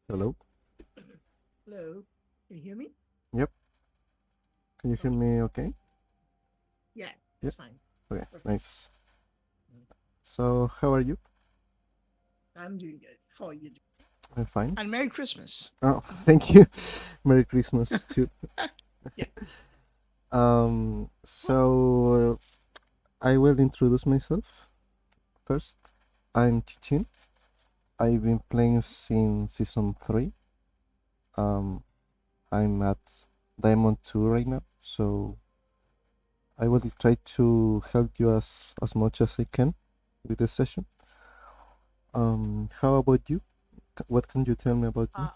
Hello? Hello, can you hear me? Yep. Can you hear Okay, me okay? yeah, Yep. it's fine. Okay, Perfect. nice. Mm. So, how are you? I'm doing good. How are you doing? I'm fine. And Merry Christmas. Oh, thank you. Merry Christmas too. Yeah. So I will introduce myself first. I'm Chichin. I've been playing since season 3. Um, I'm at Diamond 2 right now, so I will try to help you as much as I can with this session. How about you? What can you tell me about you?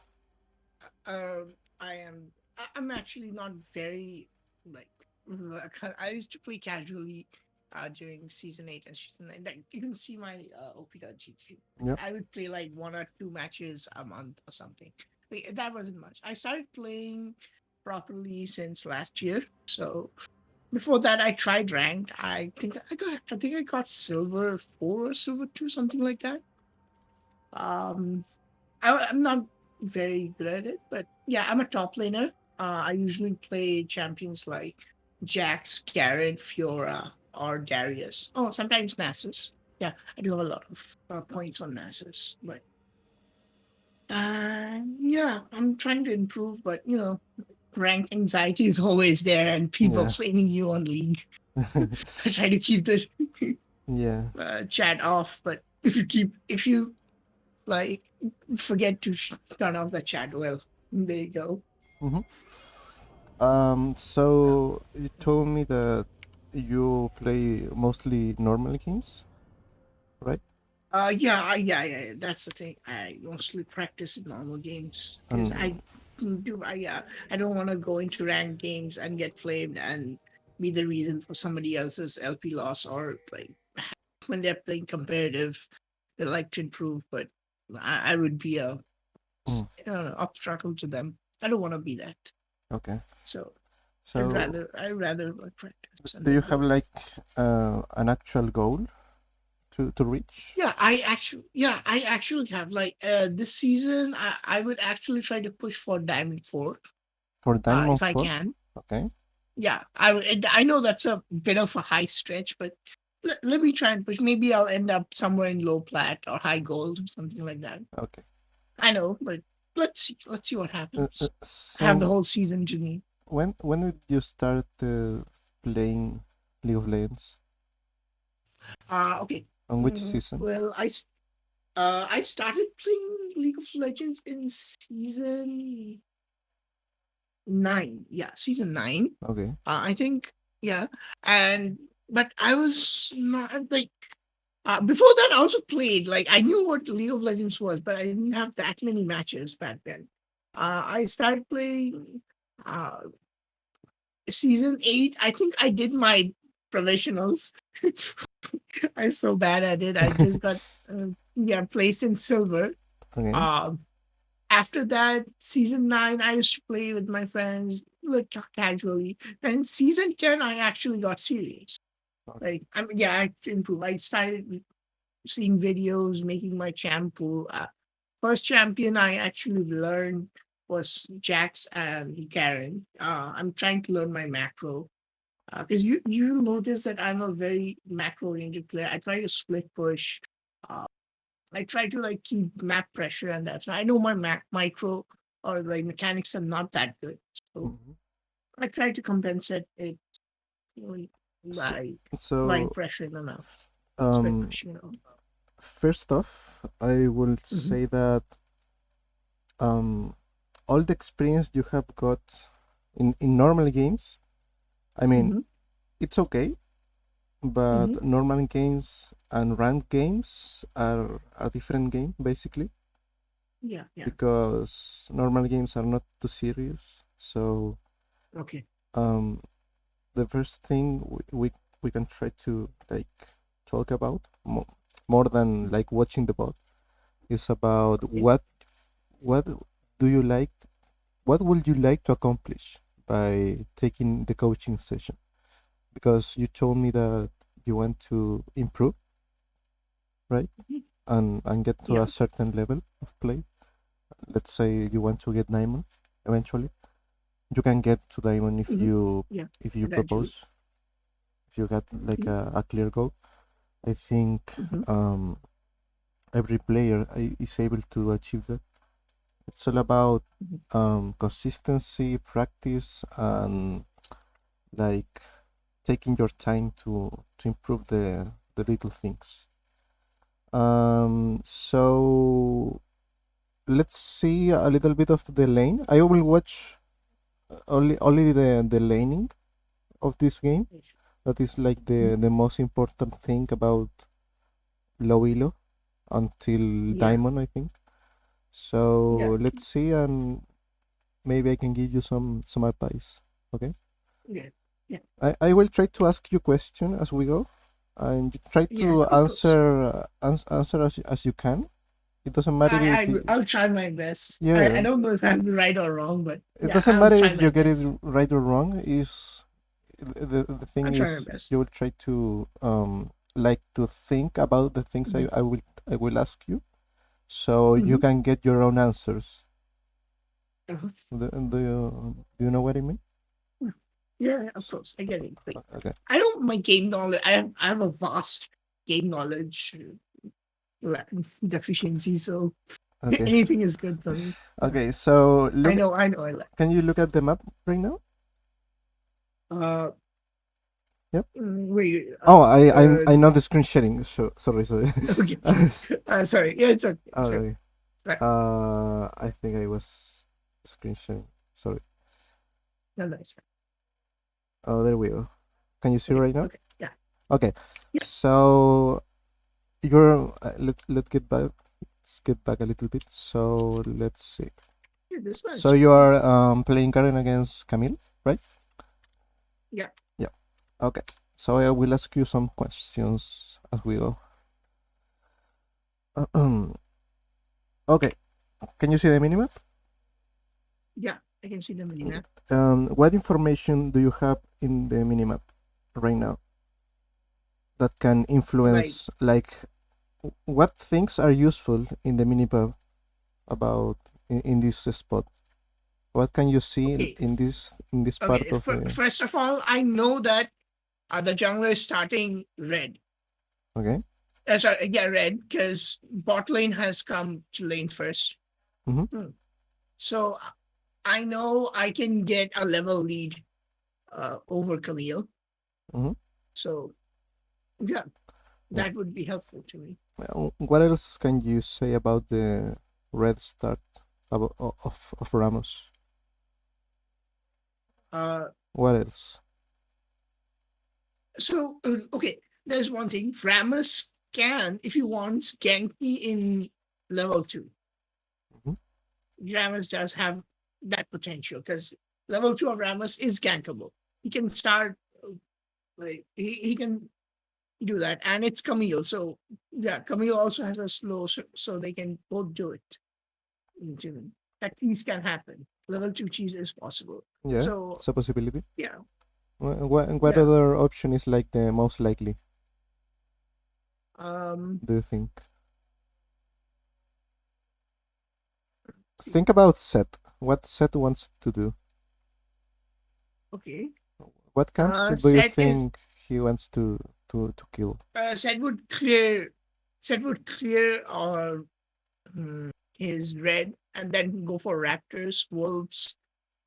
Uh, um, I'm actually not very like. I used to play casually during season 8 and season 9. Like, you can see my op.gg. Yep. I would play like 1 or 2 matches a month or something. Like, that wasn't much. I started playing properly since last year. So before that, I tried ranked. I think I got silver 4 or silver 2, something like that. Um, I'm not very good at it, but yeah, I'm a top laner. I usually play champions like Jax, Garen, Fiora, or Darius. Oh, sometimes Nasus. Yeah, I do have a lot of points on Nasus, but yeah, I'm trying to improve. But rank anxiety is always there, and people Yeah. flaming you on League. I try to keep this Yeah. chat off, but if you like forget to turn off the chat, well, there you go. hmm Yeah. So you told me that you play mostly normal games, right? Yeah. That's the thing. I mostly practice in normal games because And I don't want to go into ranked games and get flamed and be the reason for somebody else's LP loss, or like when they're playing competitive, they like to improve, but I would be a mm, obstacle to them. I don't want to be that. okay. So So I'd rather like practice and do you then have go. like an actual goal to reach Yeah, I actually have like this season. I would actually try to push for Diamond 4, for Diamond if I 4? can. Okay. Yeah, I know that's a bit of a high stretch, but let me try and push. Maybe I'll end up somewhere in low plat or high gold, something like that. Okay. I know, but let's see what happens. I have the So whole season to me. when did you start playing League of Legends? Okay. On which season? Well, I started playing League of Legends in season 9. Yeah, season 9. Okay. I think, yeah. And but I was not like before that. I also played, like, I knew what League of Legends was, but I didn't have that many matches back then. I started playing uh season 8. I think I did my professionals. I'm so bad at it. I just got yeah, placed in silver. Okay. Um After that, season 9, I used to play with my friends, like, casually. Then season 10, I actually got serious. Okay. Like, yeah, I improved. I started seeing videos, making my champ pool. First champion I actually learned was Jax and Garen. I'm trying to learn my macro. Because you notice that I'm a very macro oriented player. I try to split push. Uh, I try to like keep map pressure and that. So I know my micro or like mechanics are not that good. So Mhm. I try to compensate it, So, by applying so pressure in the map, split um, pushing. first off, I will Mm-hmm, say that um, all the experience you have got in normal games, I mean, mm-hmm, it's okay, but mm-hmm. normal games and ranked games are a different game basically Yeah. because normal games are not too serious. So Okay. um, the first thing we can try to like talk about more than like watching the bot is about Okay. what do you like, what would you like to accomplish by taking the coaching session, because you told me that you want to improve, right, Mhm. and get to Yeah. a certain level of play. let's say you want to get diamond eventually, you can get to diamond if you eventually. propose, if you got like a clear goal. I think every player is able to achieve that. It's all about consistency, practice, and like taking your time to improve the little things. So let's see a little bit of the lane. I will watch only the laning of this game. That is like the most important thing about low elo until diamond, I think. So let's see, and maybe I can give you some advice. Okay. Yeah. I will try to ask you question as we go, and you try Yes, to of course. answer as you can. It doesn't matter if I'll try my best. yeah. I don't know if I'm right or wrong, but It yeah, doesn't I'll matter try if my you get it best. right or wrong. Is the thing I'll try my is best. you will try to like to think about the things I will ask you, so you can get your own answers. Do you know what I mean? Yeah, of course, I get it. Like, Okay. I don't my game knowledge. I have a vast game knowledge deficiency, so Okay. anything is good for me. Okay. So I know. I like. can you look at the map right now? Yep. Wait. Oh, I know the screen sharing. So sorry. Okay. Sorry. Yeah, it's okay. It's okay. Okay. I think I was screen sharing. Sorry. No, nice. Oh, there we go. Can you see right now? Okay. Yeah. Okay. Yeah. So you're let's get back. Let's get back a little bit. So let's see. Yeah, this one. So you are playing Garen against Camille, right? Yeah. Yeah. Okay. So I will ask you some questions as we go. Okay. Can you see the minimap? Yeah, I can see the minimap. What information do you have in the minimap right now that can influence, like what things are useful in the minimap about in this spot? What can you see in this part of the? First of all, I know that the jungler is starting red. Okay. Sorry, yeah, red, because bot lane has come to lane first. So I know I can get a level lead over Camille. So yeah, that would be helpful to me. What else can you say about the red start of Ramos? What else? So okay, there's one thing. Ramos can, if he wants, gank me in level 2. Ramos does have that potential because level 2 of Ramos is gankable. He can start, like, he can do that. And it's Camille. So, yeah, Camille also has a slow, so they can both do it. That cheese can happen. Level 2 cheese is possible. Yeah, so it's a possibility. Yeah. What other option is like the most likely? Do you think? Think about Seth. What Seth wants to do. Okay. What camps do you think he wants to kill? Seth would clear his red and then go for raptors, wolves,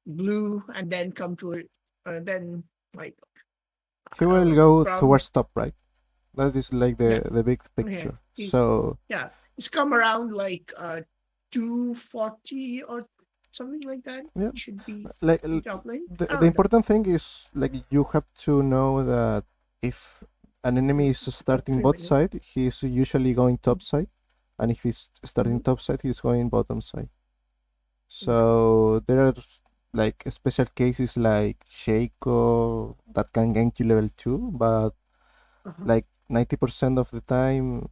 blue, and then come to it. Then like he will go towards top, right? That is like the big picture. Okay. So he's come around like 240 or something like that. Yeah, should be like top lane. The important thing is like you have to know that if an enemy is starting bot side, he's usually going top side, and if he's starting top side, he's going bottom side. So there are like special cases like Shaco that can gank you level 2, but like 90% of the time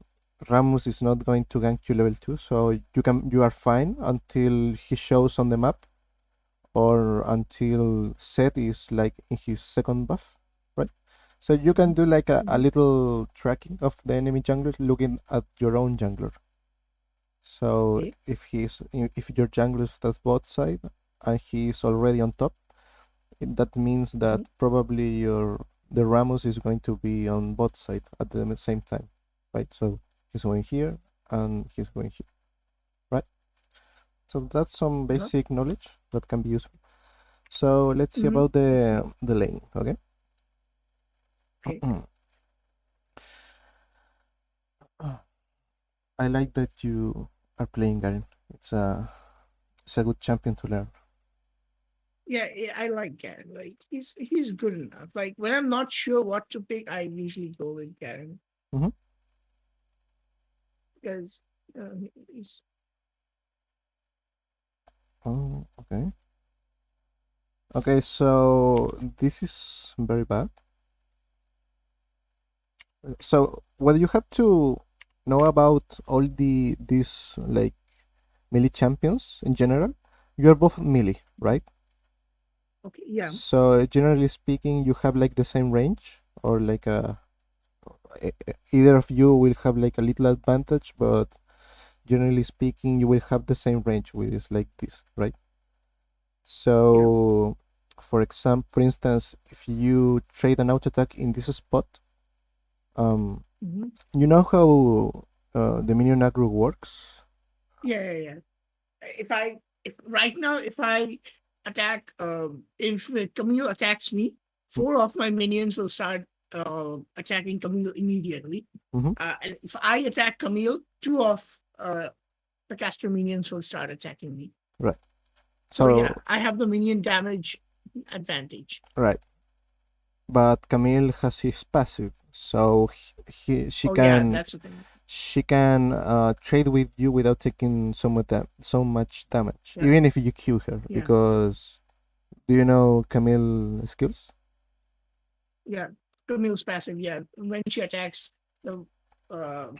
Ramos is not going to gank you level 2, so you are fine until he shows on the map or until Seth is like in his second buff, right? So you can do like a little tracking of the enemy jungler looking at your own jungler. So Okay. if your jungler is at bot side and he's already on top, that means that probably the Ramos is going to be on bot side at the same time, right? So he's going here and he's going here, right? So that's some basic knowledge that can be useful. So let's see about the lane, okay? Okay. I like that you are playing Garen. It's a good champion to learn. Yeah, I like Garen. Like he's good enough. Like when I'm not sure what to pick, I usually go with Garen Mm-hmm. because he's Oh, okay. Okay, so this is very bad. So whether you have to know about all these like melee champions in general, you are both melee, right? okay. Yeah, So generally speaking, you have like the same range, or like either of you will have like a little advantage, but generally speaking, you will have the same range with this like this, right? yeah. So, for instance, if you trade an auto attack in this spot, um, Mm-hmm. you know how the minion aggro works. Yeah. If right now if I attack if Camille attacks me, four of my minions will start attacking Camille immediately. Mm-hmm. And if I attack Camille, two of the caster minions will start attacking me. Right. So yeah, So, I have the minion damage advantage. right. But Camille has his passive, so Oh yeah, that's the thing. she can trade with you without taking so much damage, Yeah, even if you Q her. yeah, Because do you know Camille skills? yeah. Camille's passive. Yeah, when she attacks, the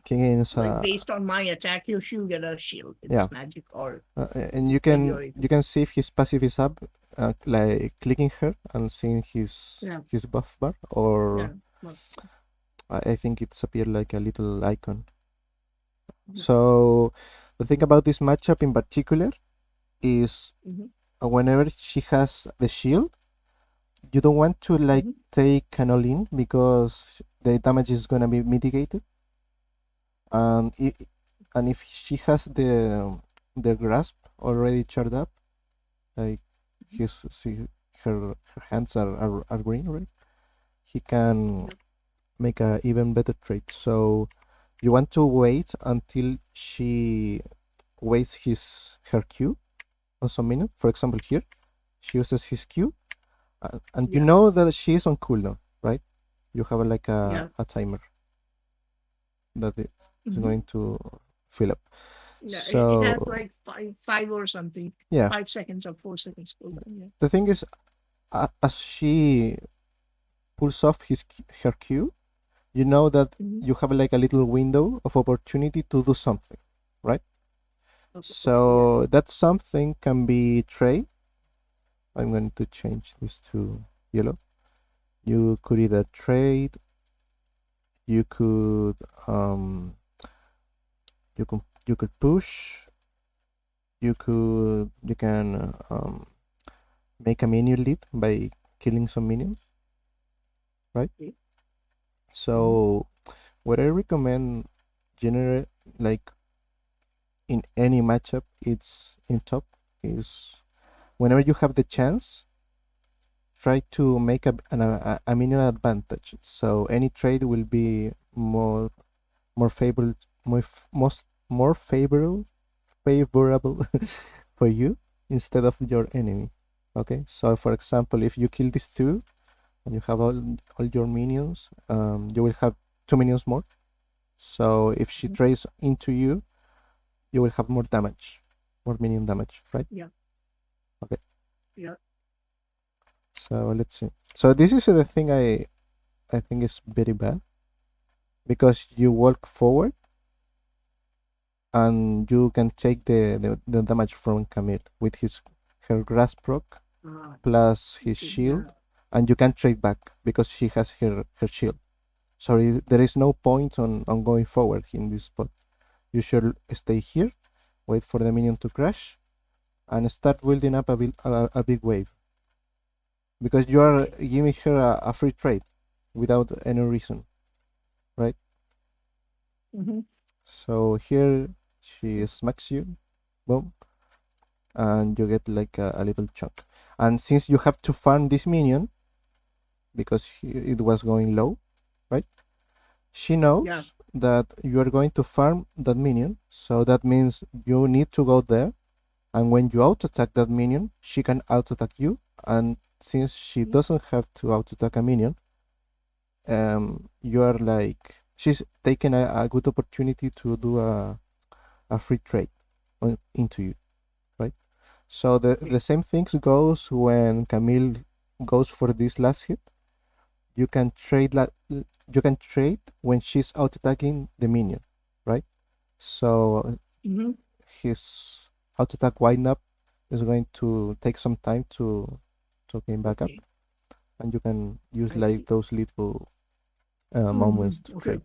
Gains like based on my attack, she'll get a shield. yeah, It's magic or and February. you can see if his passive is up, like clicking her and seeing Yeah, his buff bar, yeah. or Well, I think it's appeared like a little icon. yeah. So the thing about this matchup in particular is Mhm, whenever she has the shield, you don't want to like mhm. take an all in because the damage is gonna be mitigated, and if she has the grasp already charged up, like her hands are green, right? He can Yep. make a even better trade. So you want to wait until she wastes her Q on some minute. For example, here she uses his Q, and you Yeah, know that she is on cooldown, right? You have like yeah. a timer that is Mhm. going to fill up. Yeah, it has So like five or something, yeah, 5 seconds or 4 seconds cooldown. Yeah. the thing is, as she pulls off her Q, you know that Mhm. you have like a little window of opportunity to do something, right? Okay, yeah. So that something can be trade. I'm going to change this to yellow. You could either trade, you could um, you could push, you can make a minion lead by killing some minions, right? Okay. Mhm. So what I recommend generally, like in any matchup, it's in top, is whenever you have the chance, try to make a minion advantage. So any trade will be more favorable, more favorable for you instead of your enemy. Okay, so for example, if you kill these two and you have all your minions, you will have two minions more. So if she Mhm. trades into you, you will have more damage, more minion damage, right? Yeah, Okay. yeah. So let's see. So this is the thing I think is very bad because you walk forward and you can take the damage from Camille with her grasp proc plus his Okay, yeah. shield, and you can trade back because she has her shield. So there is no point on going forward in this spot. You should stay here wait for the minion to crash, and start building up a big wave. Because you are giving her a free trade without any reason, right? So here she smacks you, boom, and you get like a little chunk. And since you have to farm this minion, because it was going low, right? She knows that you are going to farm that minion, so that means you need to go there, and when you auto attack that minion, she can auto attack you, and since she doesn't have to auto attack a minion, you are like, she's taking a good opportunity to do a free trade into you, right? So the same things goes when Camille goes for this last hit. You can trade when she's out attacking the minion, right? So his auto attack wind up is going to take some time to come back up, and you can use those little moments to trade.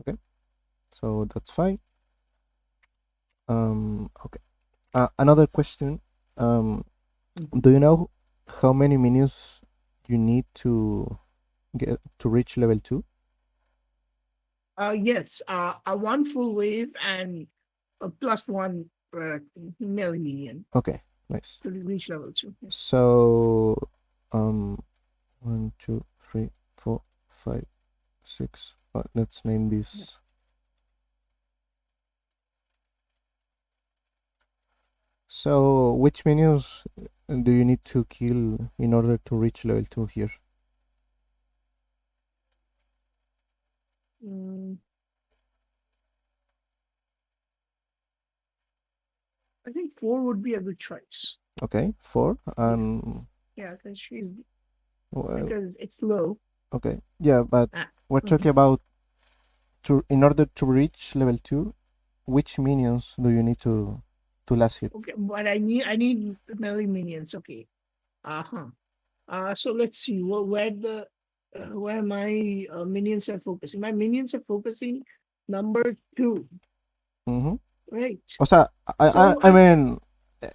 Okay, so that's fine. Okay. Another question. Do you know how many minions you need to get to reach level 2? Yes. A one full wave and a plus one melee minion. Okay, nice. To reach level 2. Yes. So, 1, 2, 3, 4, 5, 6. Let's name this. So, which minions do you need to kill in order to reach level 2 here? I think 4 would be a good choice. Okay, 4. And yeah, because it's low. Okay, yeah, but we're talking about in order to reach level 2, which minions do you need to last hit? Okay, but I need melee minions. Okay. So let's see where my minions are focusing. My minions are focusing number 2. Right. O sea, I mean,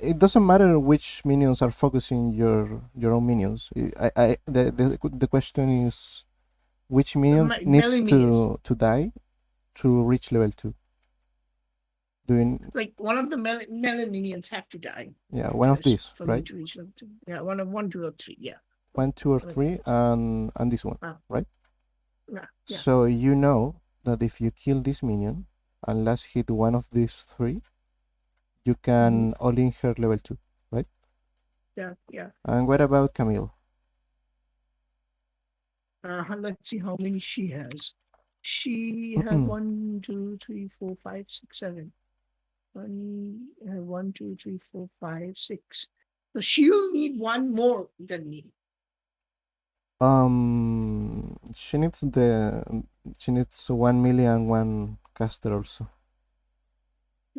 it doesn't matter which minions are focusing your own minions. The question is which minion needs to die to reach level 2. Like one of the melee minions have to die. Yeah, one of these, for right? Me to reach level 2. Yeah, one, 2, or 3. Yeah. 1, 2, or 3, and this one, right? Yeah. So you know that if you kill this minion and last hit one of these 3, you can all-in her level 2, right? Yeah. And what about Camille? Let's see how many she has. She has 1, 2, 3, 4, 5, 6, 7. 1, 2, 3, 4, 5, 6. So she'll need one more than me. She needs 1 million one caster also.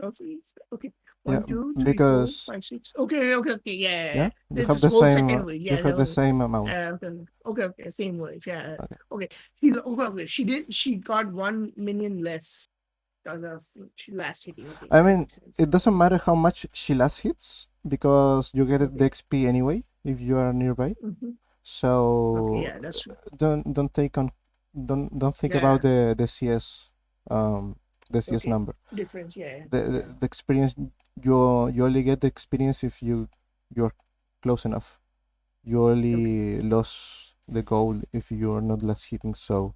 Okay. 1, 2, 3, because 4, 5, 6. Okay. Yeah. You have the same. You have the same amount. Okay. Same wave. Yeah. Okay. She got 1 million less because of she last hitting. Okay, I mean, it doesn't matter how much she last hits because you get the XP anyway if you are nearby. So that's true. Don't think about the CS the CS number difference. The experience you only get the experience if you're close enough. You only lost the goal if you're not last hitting. So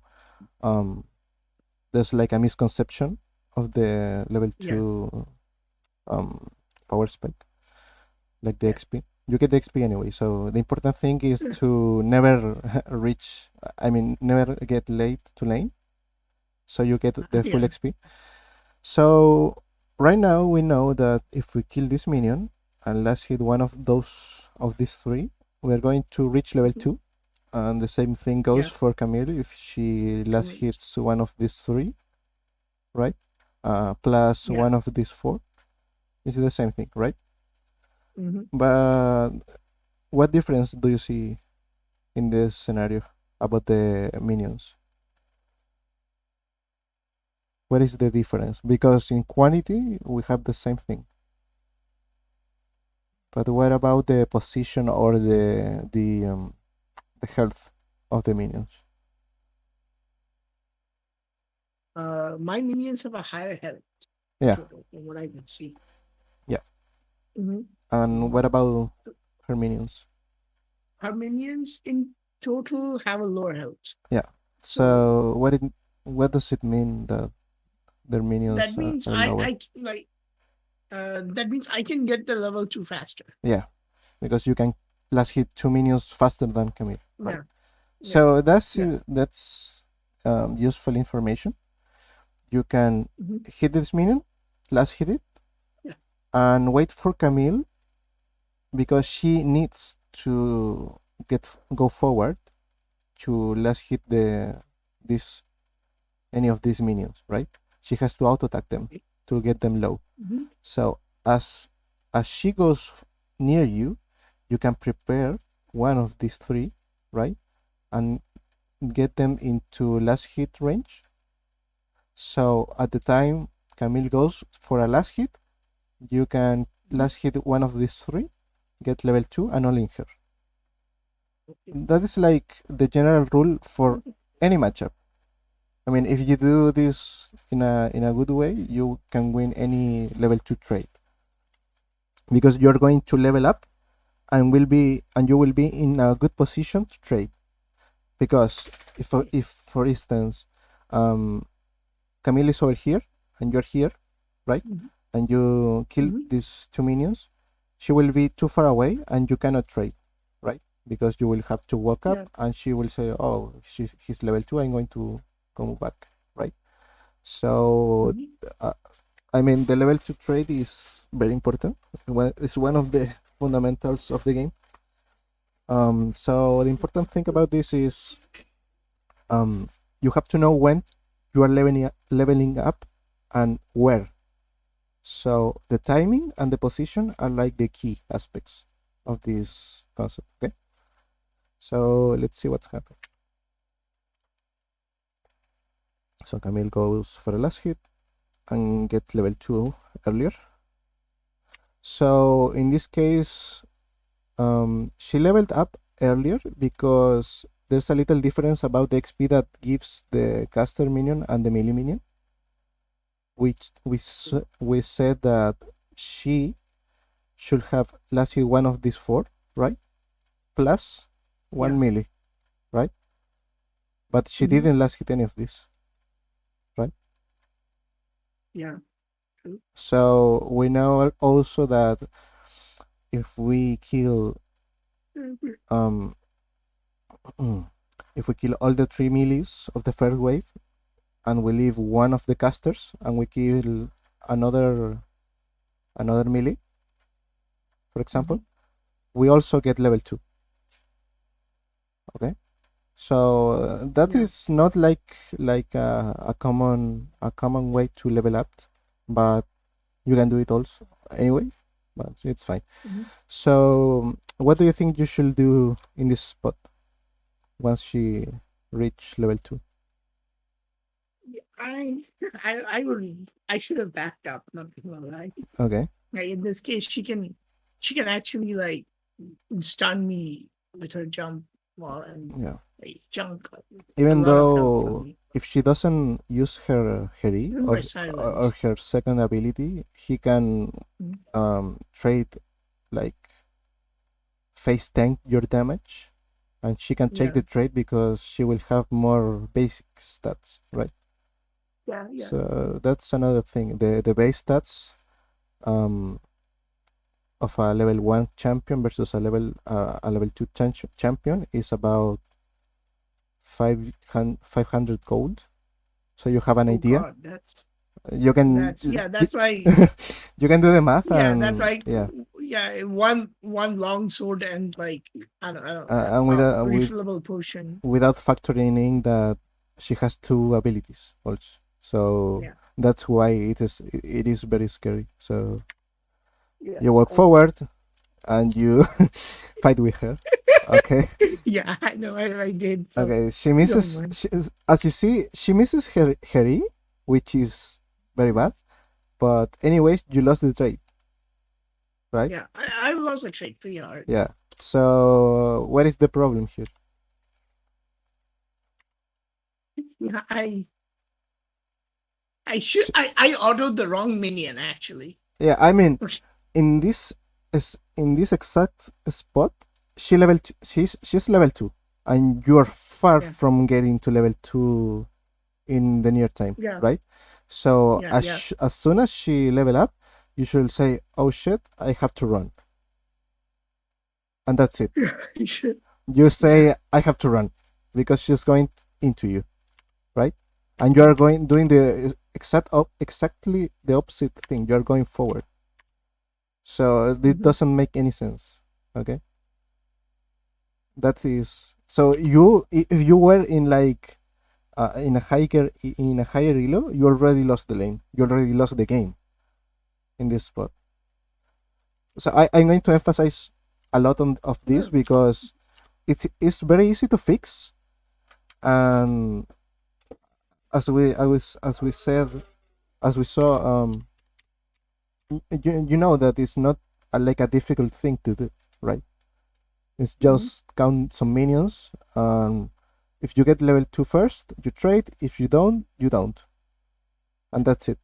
there's like a misconception of the level 2 power spike, like the XP. You get the XP anyway, so the important thing is to never never get late to lane, so you get the full XP. So right now we know that if we kill this minion and last hit one of these 3, we're going to reach level 2, and the same thing goes for Camille if she last hits one of these 3, right? Plus one of these 4. It's the same thing, right? But what difference do you see in this scenario about the minions? What is the difference? Because in quantity we have the same thing. But what about the position or the health of the minions? My minions have a higher health. Yeah. Total, from what I can see. Yeah. Mm-hmm. And what about her minions? Her minions in total have a lower health. Yeah. So what does it mean that their minions that means are lower? That means I can get the level 2 faster. Yeah, because you can last hit 2 minions faster than Camille. Right. Yeah. So that's useful information. You can hit this minion, last hit it, and wait for Camille because she needs to go forward to last hit any of these minions, right? She has to auto attack them to get them low. So as she goes near you, you can prepare one of these three, right, and get them into last hit range. So at the time Camille goes for a last hit, you can last hit one of these three, get level 2, and only her. That is like the general rule for any matchup. I mean, if you do this in a good way, you can win any level 2 trade because you're going to level up and you will be in a good position to trade. Because if for instance, Camille is over here and you're here, right? And you kill these 2 minions, she will be too far away and you cannot trade, right? Because you will have to walk up and she will say, "Oh, he's level 2. I'm going to come back," right? So I mean, the level 2 trade is very important. It's one of the fundamentals of the game. So the important thing about this is you have to know when you are leveling up and where. So the timing and the position are like the key aspects of this concept. Okay. So let's see what's happened. So Camille goes for the last hit and get level 2 earlier. So in this case, she leveled up earlier because there's a little difference about the XP that gives the caster minion and the melee minion, which we said that she should have last hit one of these 4, right? Plus 1 melee, right? But she didn't last hit any of these, right? Yeah. So we know also that if we kill if we kill all the 3 melees of the first wave and we leave one of the casters and we kill another melee, for example, we also get level 2. Okay, so that is not like a common way to level up, but you can do it also anyway, but it's fine. So what do you think you should do in this spot once she reach level 2? I should have backed up, not gonna lie. Okay. Right, in this case, she can actually like stun me with her jump wall and like, jump. Even though if she doesn't use her E or her second ability, he can trade like face tank your damage, and she can take the trade because she will have more basic stats, right? Yeah. So that's another thing. The base stats of a level 1 champion versus a level 2 champion is about 500 gold. So you have an idea. God, you can that's why you can do the math. Yeah, and that's like one long sword and like I don't and with a refillable potion without factoring in that she has 2 abilities also. So that's why it is very scary. So you walk forward and you fight with her. Okay. Yeah, I know. I did. So okay, she misses. As you see, she misses her E which is very bad. But anyways, you lost the trade, right? Yeah, I lost the trade pretty hard. Yeah. So what is the problem here? Yeah, I ordered the wrong minion actually. Yeah, I mean, in this exact spot, she's level 2, and you are far Yeah. from getting to level 2 in the near time, Yeah. right? So Yeah, yeah. as soon as she level up, you should say, "Oh shit, I have to run," and that's it. You should. You say, "I have to run," because she's going into you, right? And you are doing the exactly the opposite thing. You are going forward. So it doesn't make any sense. Okay. That is so you if you were in like in a higher elo, you already lost the lane. You already lost the game in this spot. So I'm going to emphasize a lot of this because it's very easy to fix, and as we said, as we saw, you know that it's not like a difficult thing to do, right? It's just count some minions, and if you get level 2 first, you trade. If you don't, you don't, and that's it.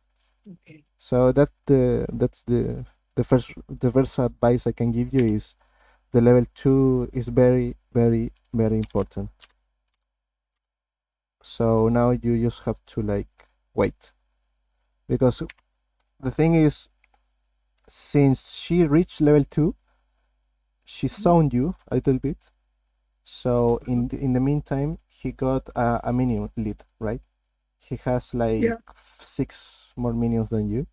Okay. So that's the first advice I can give you is the level 2 is very very very important. So now you just have to like wait, because the thing is, since she reached level 2, she zoned you a little bit. So in the meantime, he got a minion lead, right? He has like 6 more minions than you,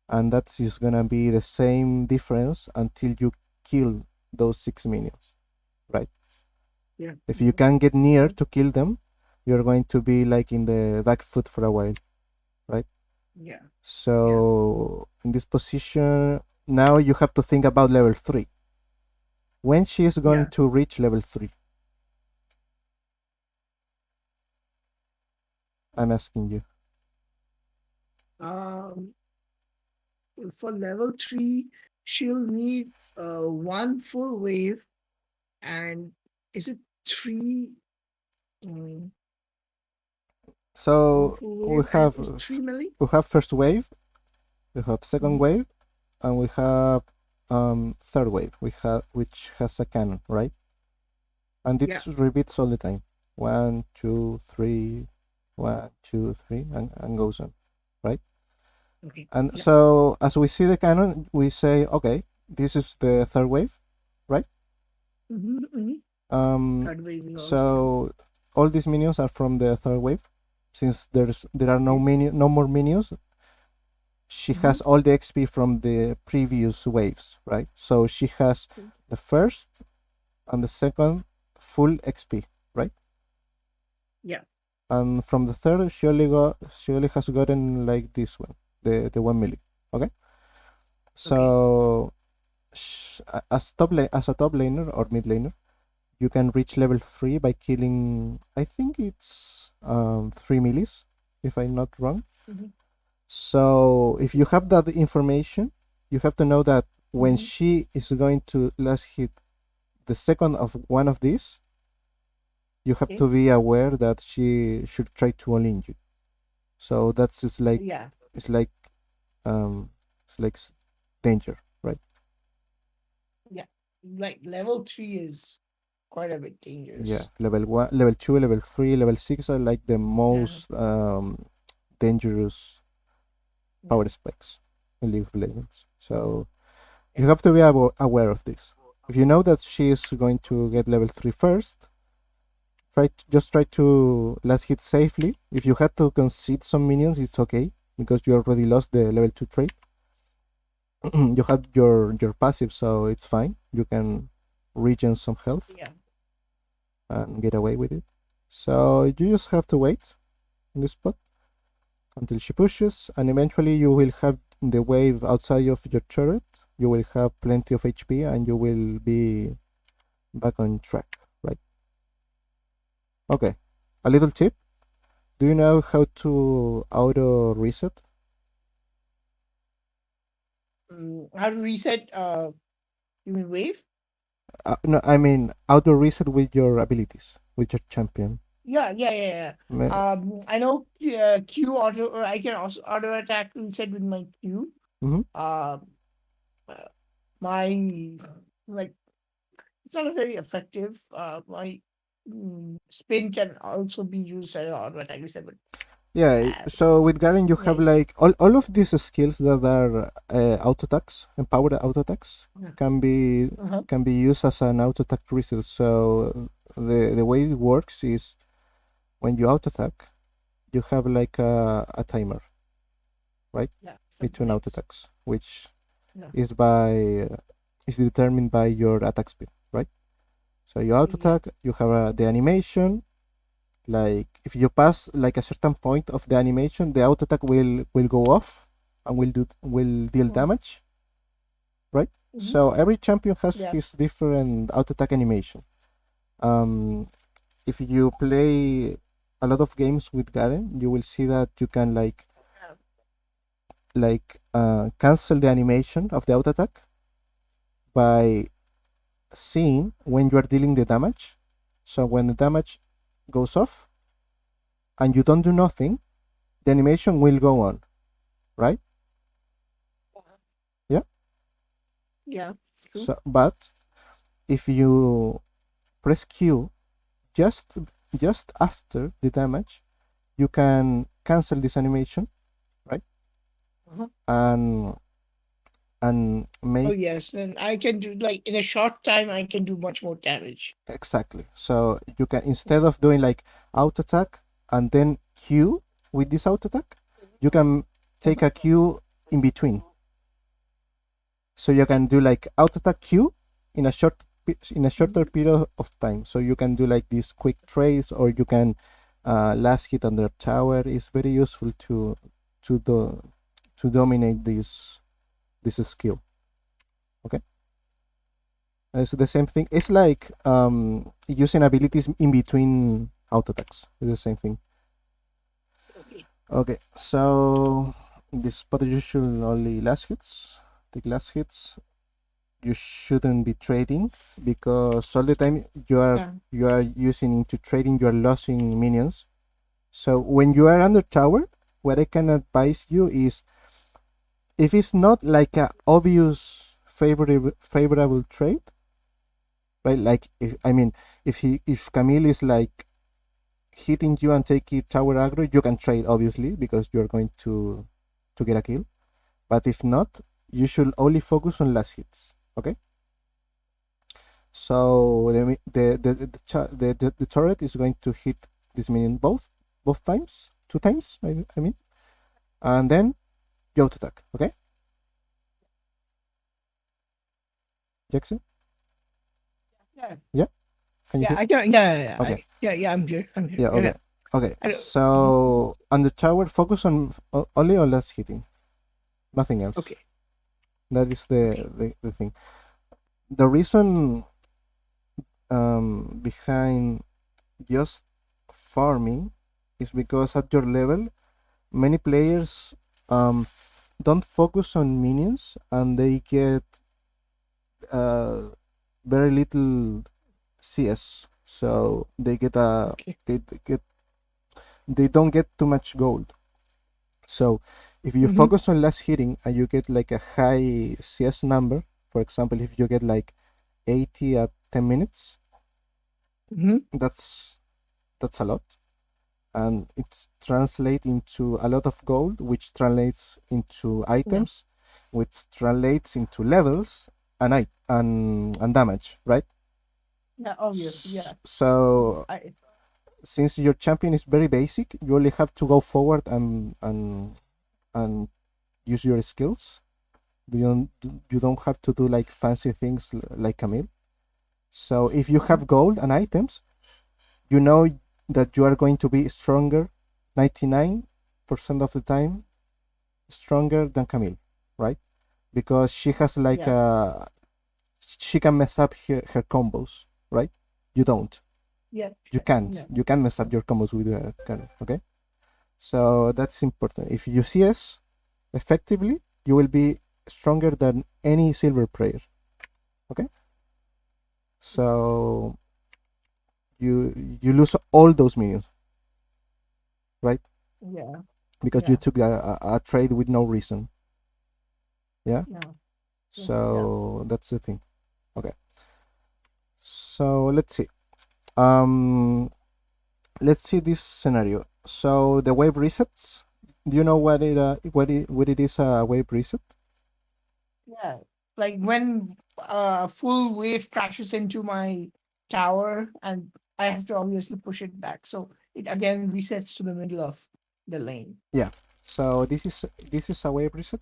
and that's just gonna be the same difference until you kill those 6 minions, right? Yeah. If you can get near to kill them, you're going to be like in the back foot for a while, right? Yeah. So in this position, now you have to think about level 3. When she is going to reach level 3? I'm asking you. For level 3, she'll need one full wave, and is it 3? Um, So one full wave, and is 3 melee? we have first wave, we have second wave, and we have third wave. Which has a cannon, right? And it repeats all the time. 1, 2, 3, 1, 2, 3, and goes on, right? Okay. And so as we see the cannon, we say, okay, this is the third wave, right? Third wave So all these minions are from the third wave. Since there are no more minions, she has all the XP from the previous waves, right? So she has the first and the second full XP, right? Yeah. And from the third, she only has gotten like this one, the 1 milli. Okay. So as a top laner or mid laner, you can reach level 3 by killing, I think it's 3 millis, if I'm not wrong. So if you have that information, you have to know that when she is going to last hit the second of one of these, you have to be aware that she should try to all-in you. So that's just like it's like danger, right? Yeah, like level 3 is quite a bit dangerous. Yeah, level 1, level 2, level 3, level 6 are like the most dangerous power spikes in League of Legends. So you have to be aware of this. If you know that she is going to get level 3 first, just try to last hit safely. If you had to concede some minions, it's okay, because you already lost the level 2 trait. You have your passive, so it's fine. You can regen some health and get away with it. So you just have to wait in this spot until she pushes, and eventually you will have the wave outside of your turret. You will have plenty of HP, and you will be back on track, right? Okay, a little tip. Do you know how to auto reset? How to reset? You mean wave? No, I mean auto reset with your abilities, with your champion. Yeah. Me- I know Q auto, or I can also auto attack reset with my Q. mhm. Um, uh, my like it's not a very effective. My spin can also be used as an auto attack reset, but Yeah, so with Garen you yeah, have it's like all of these skills that are auto attacks, empowered auto attacks, yeah. can be Uh-huh. can be used as an auto attack reset. So the way it works is when you auto attack, you have like a timer, right, Yeah, between auto sometimes. attacks, which Yeah. is by is determined by your attack speed, right? So you auto Yeah. attack, you have the animation. Like if you pass like a certain point of the animation, the auto attack will go off and will deal Mm-hmm. damage, right? Mm-hmm. So every champion has Yeah. his different auto attack animation. Um, if you play a lot of games with Garen, you will see that you can cancel the animation of the auto attack by seeing when you are dealing the damage. So when the damage goes off and you don't do nothing, the animation will go on, right? Yeah. Yeah. True. So, but if you press Q just just after the damage, you can cancel this animation, right? Uh-huh. And Oh make yes, and I can do like in a short time. I can do much more damage. exactly. So you can, instead of doing like auto attack and then Q with this auto attack, you can take Uh-huh. a Q in between. So you can do like auto attack Q in a shorter Mhm. period of time. So you can do like these quick trades, or you can last hit under tower. Is very useful to do to dominate this skill. Okay, it's the same thing. It's like using abilities in between auto attacks. It's the same thing. Okay. Okay, so this spot you should only last hits. Take last hits. You shouldn't be trading, because all the time Yeah. you are using into trading, you are losing minions. So when you are under tower, what I can advise you is, if it's not like a obvious favorable trade, right? Like if Camille is like hitting you and taking tower aggro, you can trade obviously because you're going to get a kill. But if not, you should only focus on last hits. Okay. So the turret is going to hit this minion both times, two times. I mean, and then you auto attack. Okay, Jackson. Yeah. Yeah, can you Yeah. hear? I can. Yeah. Okay. Yeah. I'm here. I'm here. Yeah. Yeah. Okay. Okay. I don't. Mhm. So on the tower, focus on only on last hitting, nothing else. Okay. That is Okay. the thing. The reason behind just farming is because at your level many players don't focus on minions, and they get uh, very little CS. So they Okay. get they don't get too much gold. So if you Mm-hmm. focus on less hitting and you get like a high CS number, for example, if you get like 80 at 10 minutes, Mm-hmm. that's a lot, and it translates into a lot of gold, which translates into Yeah. items, which translates into levels and damage, right? Yeah. Obviously. Yeah. So I. since your champion is very basic, you only have to go forward and use your skills. You don't have to do like fancy things like Camille. So if you Mhm. have gold and items, you know that you are going to be stronger 99% of the time, stronger than Camille, right? Because she has like Yeah. she can mess up her combos, right? You don't. Yeah. You Yeah. can't. Yeah. You can mess up your combos with her, okay? So that's important. If you CS effectively, you will be stronger than any silver player. Okay? So you lose all those minions, right? Yeah. Because you Yeah. took a trade with no reason. Yeah? Yeah. So that's the thing. Okay. So let's see. Um let's see this scenario. So the wave resets. Do you know what it is a wave reset? Yeah. Like when a full wave crashes into my tower and I have to obviously push it back. So it again resets to the middle of the lane. Yeah. So this is a wave reset,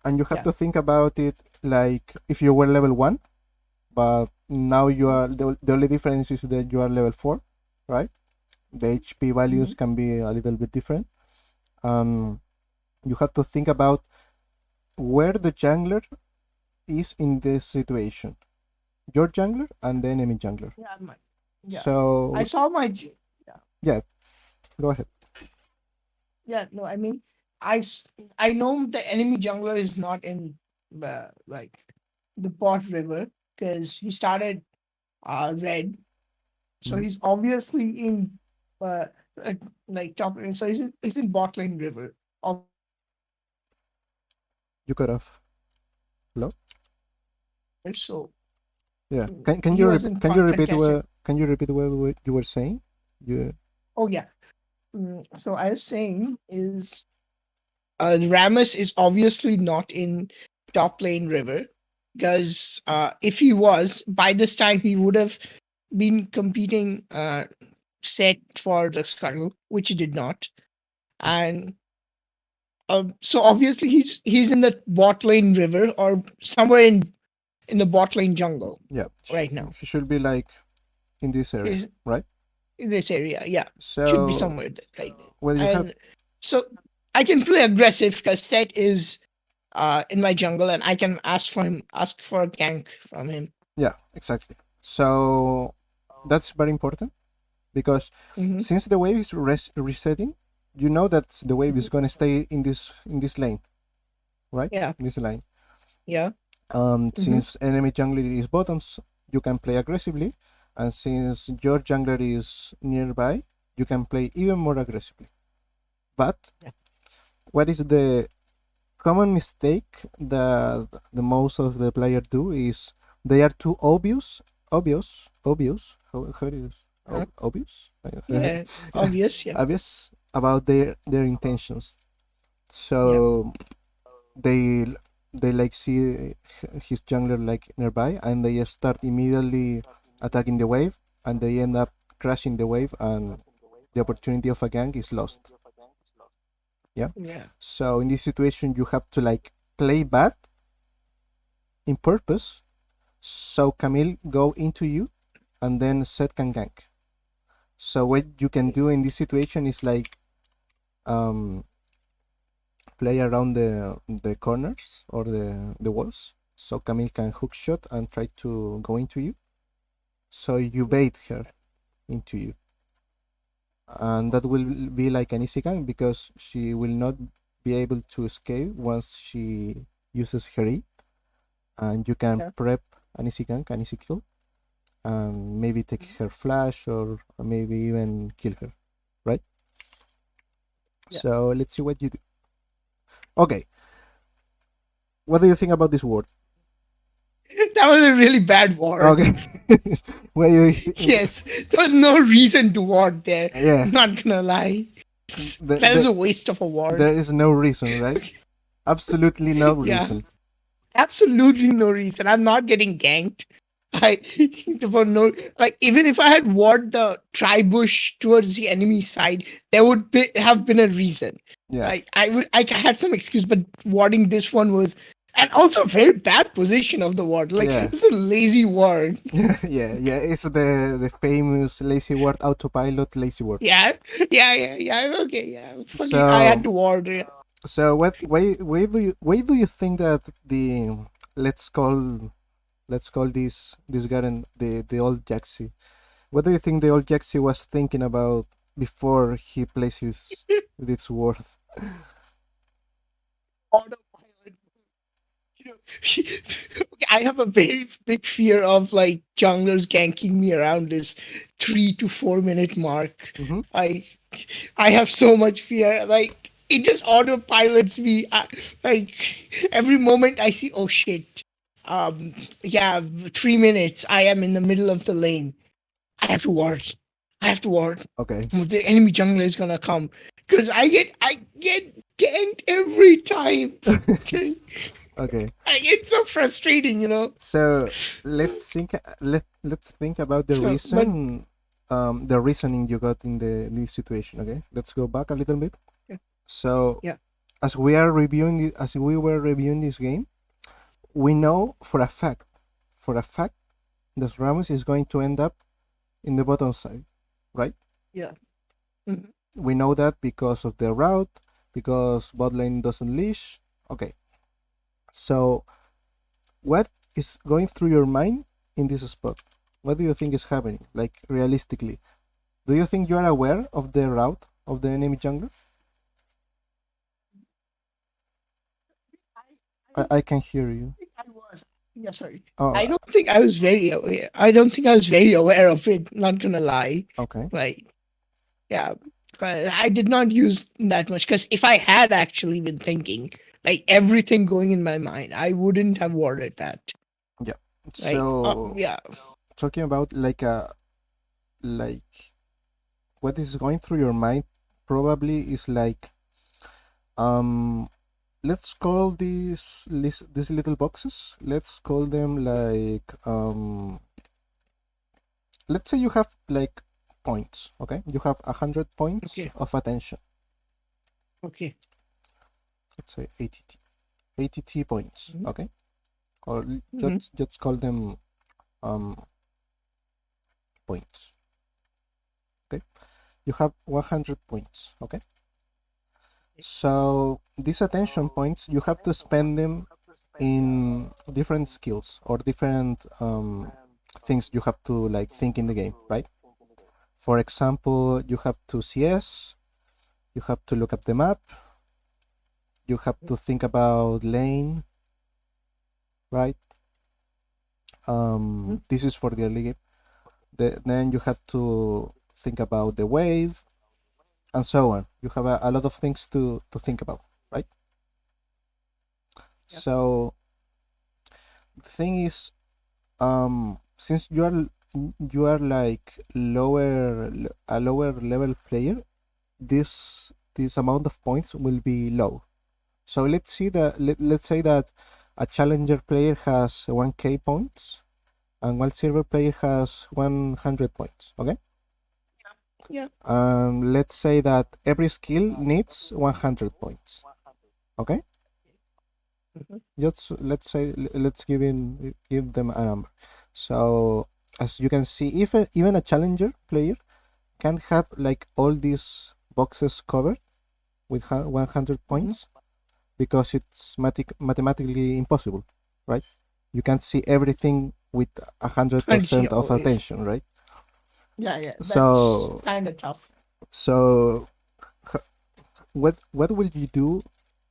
and you have Yeah. to think about it like if you were level 1, but now you are the only difference is that you are level 4, right? The HP values Mm-hmm. can be a little bit different. You have to think about where the jungler is in this situation. Your jungler and the enemy jungler. Yeah. Yeah. I So saw my yeah. yeah, go ahead. Yeah, no, I mean, I know the enemy jungler is not in like the bot river because he started red, so Mhm. he's obviously in uh, uh, like top lane. So he's in bot lane river. You cut off. Hello. So Yeah. Can he you was in contested. can you repeat what you were saying? You Oh yeah. So I was saying is Ramus is obviously not in top lane river because if he was, by this time he would have been competing set for the scuttle, which he did not. And so obviously he's in the bot lane river or somewhere in the bot lane jungle yeah. right now. He should be like in this area, He's right? in this area, yeah, should be So somewhere there, right. well, you have And so I can play aggressive because Set is in my jungle, and I can ask for a gank from him. yeah, exactly. So that's very important because Hmm. since the wave is resetting, you know that the wave is gonna stay in this lane, right? Yeah, In this line. yeah. Hmm. Since enemy jungler is bottoms, you can play aggressively, and since your jungler is nearby, you can play even more aggressively. But Yeah. what is the common mistake that the most of the players do is they are too obvious. How it is obvious? Yeah, obvious. Yeah, Obvious about their intentions. yeah, So they they like see his jungler like nearby, and they start immediately attacking the wave, and they end up crashing the wave, and the opportunity of a gank is lost. Yeah. yeah, So in this situation, you have to like play bad in purpose, so Camille go into you, and then Set can gank. So what you can do in this situation is like um, play around the corners or the walls, so Camille can hook shot and try to go into you. So you bait her into you, and that will be like an easy gank because she will not be able to escape once she uses her E, and you can yeah, prep an easy gank, an easy kill, and maybe take her flash or maybe even kill her, right? yeah. So let's see what you do. Okay, what do you think about this word? That was a really bad ward. Okay, what do you, Yes, there was no reason to ward there. yeah, I'm not gonna lie. the, That is the, a waste of a ward. there is no reason, right? Absolutely no Yeah, reason. absolutely no reason. I'm not getting ganked. I for no like even if I had ward the tribush towards the enemy side, there would have been a reason. Yeah. I had some excuse, but warding this one was and also a very bad position of the ward. Like Yeah. this is a lazy ward. Yeah. It's the famous lazy word, autopilot lazy word. Yeah, yeah. Okay, yeah. Fucking, I had So to ward. Yeah. what why do you think that the let's call this Garen the old Jaxi? What do you think the old Jaxi was thinking about before he places its worth. Autopilot. You know, I have a very big fear of like junglers ganking me around this 3 to 4 minute mark. Mm-hmm. I have so much fear. Like it just autopilots me. Like every moment I see, oh shit. Yeah, 3 minutes. I am in the middle of the lane. I have to ward. I have to ward. Okay. The enemy jungler is gonna come because I get ganked every time. Okay. It's so frustrating, you know. So let's think about the So, but reason, the reasoning you got in this situation. Okay, let's go back a little bit. yeah, So yeah, as we were reviewing this game, we know for a fact, that Ramos is going to end up in the bottom side, right? yeah. Mhm. We know that because of the route, because bot lane doesn't leash. Okay, so what is going through your mind in this spot? What do you think is happening? Like realistically, do you think you are aware of the route of the enemy jungler? I, I can hear you. think I was. Yeah, sorry. Oh, I don't think I was very aware. I don't think I was very aware of it. Not gonna lie. okay. Like, yeah, I did not use that much because if I had actually been thinking, like everything going in my mind, I wouldn't have worded that. Yeah. Like, So yeah, talking about like what is going through your mind probably is like, um let's call these little boxes, let's call them like, let's say you have like points. Okay, you have 100 points okay, of attention. okay, Let's say 80 points. mhm, Okay, or mhm, just call them um points. Okay, you have 100 points. Okay, so these attention points, you have to spend them in different skills or different things you have to like think in the game, right? For example, you have to CS, you have to look up the map, you have to think about lane, right? mhm. This is for the early game. Then you have to think about the wave, and so on. You have a lot of things to think about, right? Yeah, So the thing is, since you are like a lower level player, this amount of points will be low. So let's say that a challenger player has 1k points and one silver player has 100 points. Okay, yeah, and let's say that every skill needs 100 points. Okay, mhm, just let's say, let's give them a number. So as you can see, if even a challenger player can't have like all these boxes covered with 100 mhm. points, because it's mathematically impossible, right? You can't see everything with Can't see 100% of always. attention, right? Yeah, yeah, that's So kind of tough. so what will you do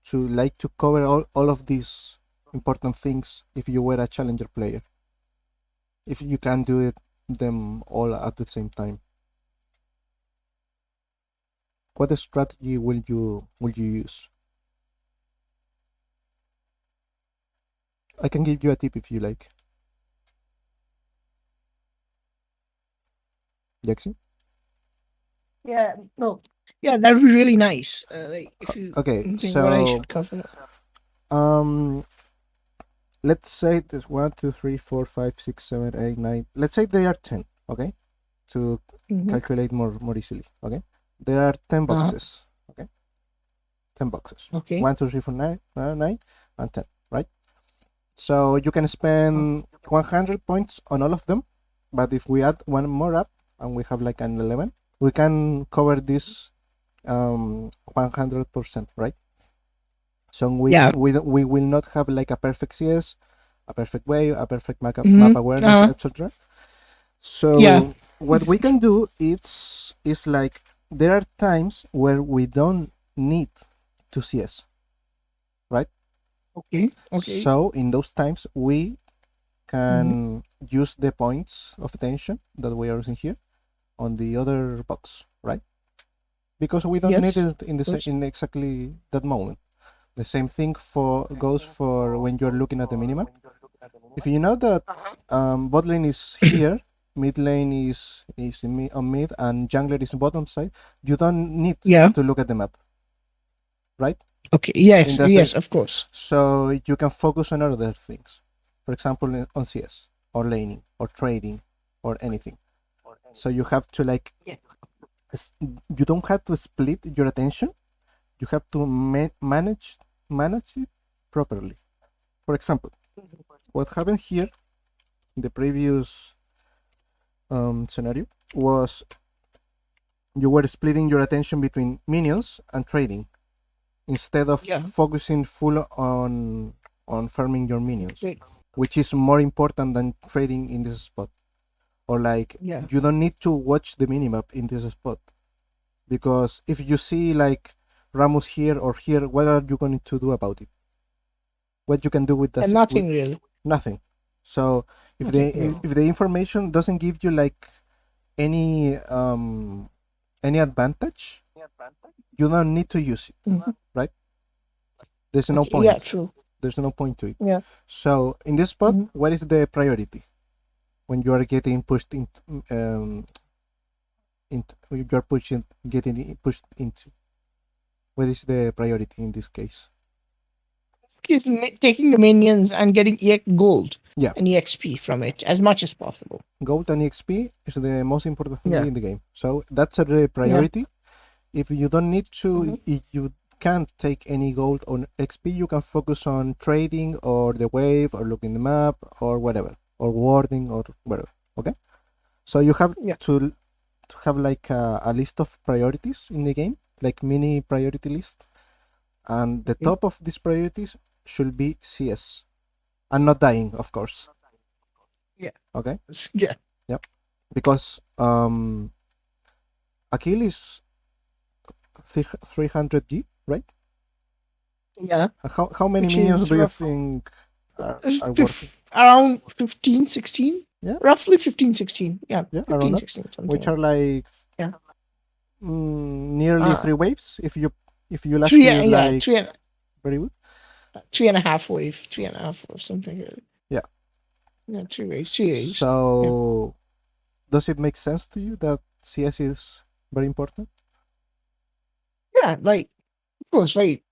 to like to cover all of these important things if you were a challenger player, if you can do it them all at the same time? What strategy will you use? I can give you a tip if you like. Jackson? Yeah, no, yeah, that'd be really nice. Like if you Okay, think what I so should cover. um let's say there's 1, 2, 3, 4, 5, 6, 7, 8, 9. Let's say they are 10. Okay, to Mm-hmm. calculate more easily. Okay, there are 10 Uh, boxes. Okay, 10 boxes. okay. 1, 2, 3, 4, 9, 9, and 10. Right. So you can Uh, spend 100 points on all of them, but if we add one more up and we have like an 11, we can cover this 100%. Right. So yeah. we will not have like a perfect CS, a perfect wave, a perfect map Mm-hmm. awareness, etc. Yeah. So what we can do is like there are times where we don't need to CS, right? Okay. So in those times, we can use the points of attention that we are using here on the other box, right? Because we don't need Yes. it in exactly that moment. The same thing goes for when you're looking at the minimap. If you know that bot lane is here, mid lane is on mid, and jungler is bottom side, you don't need Yeah. to look at the map, right? Okay. Yes. In that Yes. sense, Of course. so you can focus on other things. For example, on CS or laning or trading or anything. So you have to like, you don't have to split your attention. You have to manage it properly. For example, what happened here in the previous scenario was you were splitting your attention between minions and trading instead of focusing full on farming your minions, which is more important than trading in this spot. Or like, you don't need to watch the minimap in this spot, because if you see like Ramos here or here, what are you going to do about it? What you can do with that? Nothing really. Nothing. So if the information doesn't give you like any advantage, you don't need to use it, right? There's no point. Yeah, true. There's no point to it. Yeah. So in this spot, what is the priority when you are getting pushed into getting pushed into? What is the priority in this case? Taking the minions and getting gold. Yeah. And EXP from it as much as possible. Gold and EXP is the most important thing in the game. So that's a priority. Yeah. If you don't need to, if you can't take any gold or XP, you can focus on trading or the wave or looking the map or whatever, or warding or whatever. Okay. So you have to have like a list of priorities in the game, like mini priority list, and the top of these priorities should be CS, and not dying, of course. Yeah. Okay. Yeah. Yep. Because Akil is 300G, right? Yeah. How many minions do you think are working? Around 15, 16? Yeah. Roughly 15, 16. Yeah. 15, around 16. Something which are like nearly 3 waves. If you last kill like very good. 3.5 wave, 3.5 or something. Yeah. Yeah, 3 waves. So does it make sense to you that CS is very important? Yeah, like of course, like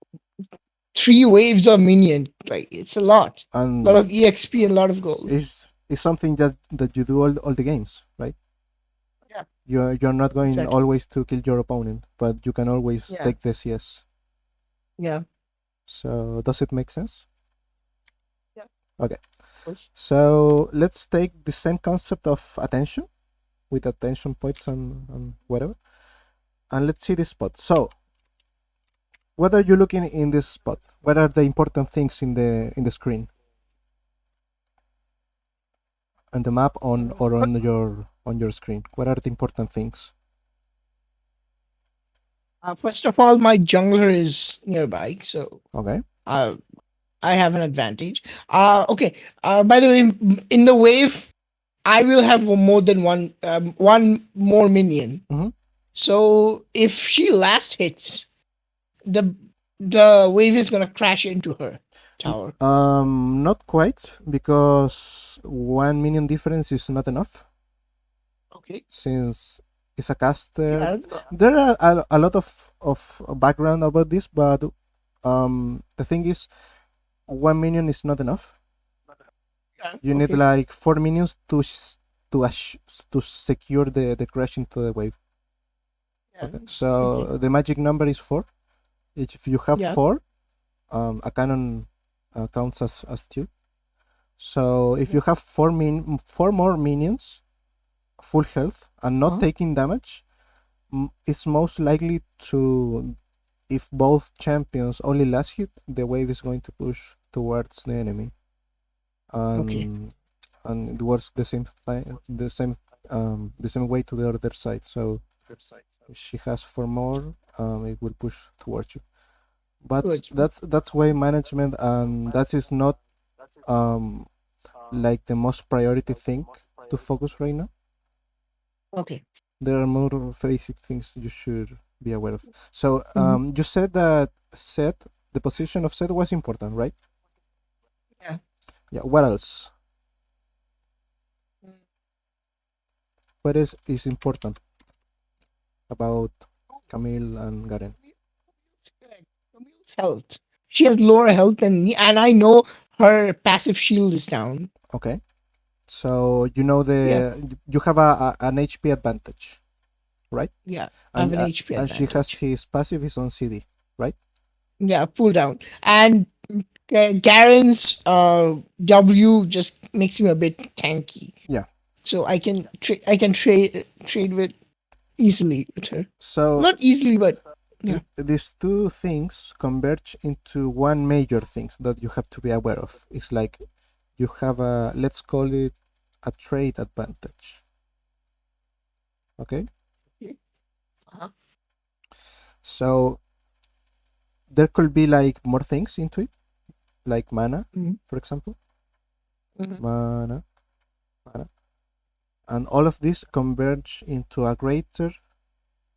3 waves of minion, like it's a lot. And a lot of EXP and a lot of gold. It's something that you do all the games, right? Yeah. You're not going always to kill your opponent, but you can always take the CS. Yeah. So does it make sense? Yeah. Okay. So let's take the same concept of attention with attention points and whatever. And let's see this spot. So what are you looking in this spot? What are the important things in the screen? And the map on your screen. What are the important things? First of all, my jungler is nearby, so okay. I have an advantage. Okay. By the way, in the wave, I will have more than one more minion. So if she last hits, the wave is gonna crash into her tower. Not quite, because 1 minion difference is not enough. Okay. Since it's a caster, there are a lot of background about this, but the thing is, 1 minion is not enough. You need like 4 minions to secure the crash into the wave. So the magic number is 4. If you have 4, a cannon counts as 2. So if you have 4 more minions, full health, and not taking damage, it's most likely to, if both champions only last hit, the wave is going to push towards the enemy. And it works the same way to the other side. So If she has 4 more, it will push towards you. But Towards me. that's why management, and that is not um like the most priority thing to focus right now. Okay. There are more basic things you should be aware of. So Mhm. you said that set, the position of set was important, right? Yeah. Yeah. What else? What is important about Camille and Garen? Camille's health. She has lower health than me, and I know her passive shield is down. Okay. So you know Yeah. you have an HP advantage, right? Yeah. I have an HP And she has advantage. his passive is on CD, right? Yeah. Pull down. And Garen's W just makes him a bit tanky. Yeah. So I can trade with easily with her. So Not easily, but yeah. these two things converge into one major thing that you have to be aware of. It's like you have a, let's call it a trade advantage. Okay. Uh-huh. So there could be like more things into it, like mana, Mhm. for example. Mhm. Mana, mana. And all of this converge into a greater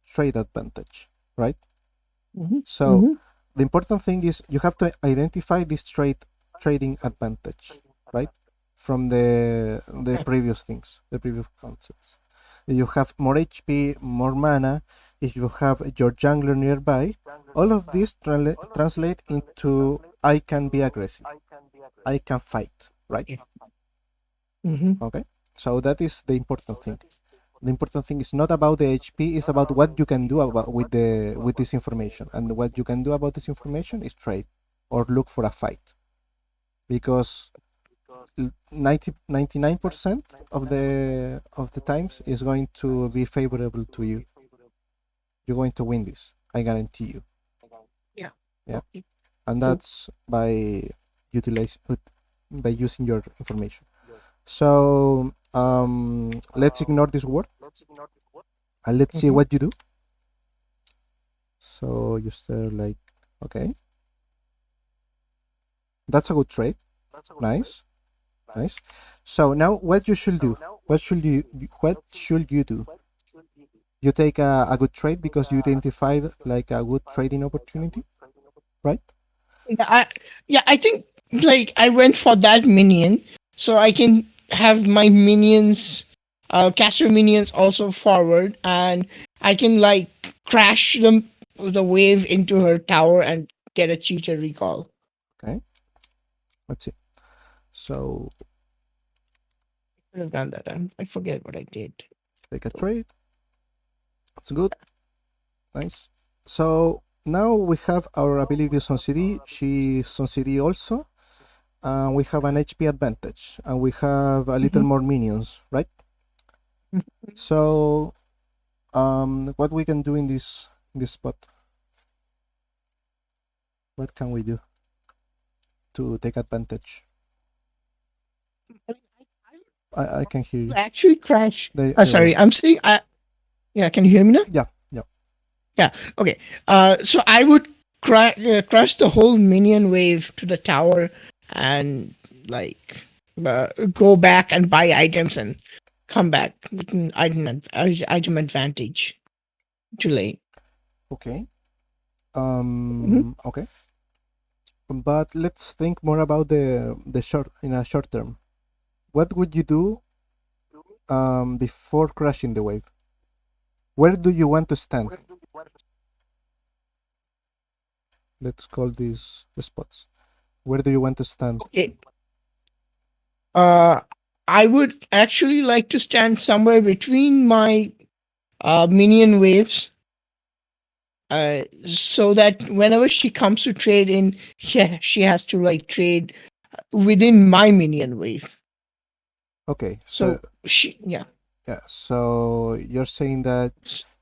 trade advantage, right? Mhm. So Mhm. the important thing is you have to identify this trading advantage, right? From the Okay. previous things, the previous concepts. You have more HP, more mana. If you have your jungler nearby, all of this translate into I can be aggressive, I can fight, right? Yeah. Mhm. Okay, so that is the important thing. The important thing is not about the HP; it's about what you can do about with this information, and what you can do about this information is trade or look for a fight, because 99% of the times is going to be favorable to you. You're going to win this, I guarantee you. Yeah. Yeah, Okay. and Cool. that's by utilize by using your information. So let's ignore this word and let's see Mhm. what you do. So you stare like, okay, that's a good trade. Nice, nice. So now what you should do? What should you do? You take a good trade because you identified like a good trading opportunity, right? Yeah, I think like I went for that minion, so I can have my minions, caster minions also forward, and I can like crash them the wave into her tower and get a cheater recall. Okay, let's see. So I could have done that. I forget what I did. take a trade. That's good. Nice. So now we have our abilities on CD. She's on CD also. And we have an HP advantage. And we have a little Mhm. more minions, right? So what we can do in this spot? What can we do to take advantage? I can hear you. Actually crash. There we Sorry, go. I'm saying. Yeah, can you hear me now? Yeah, yeah. Yeah. Okay. So I would crush the whole minion wave to the tower and like go back and buy items and come back with an item advantage to lane. Okay. Mhm. Okay. But let's think more about the short in a short term. What would you do before crashing the wave? Where do you want to stand? Let's call these spots. Where do you want to stand? Okay. Uh, I would actually like to stand somewhere between my minion waves. So that whenever she comes to trade in, yeah, she has to like trade within my minion wave. Okay, so So she, yeah, yeah, so you're saying that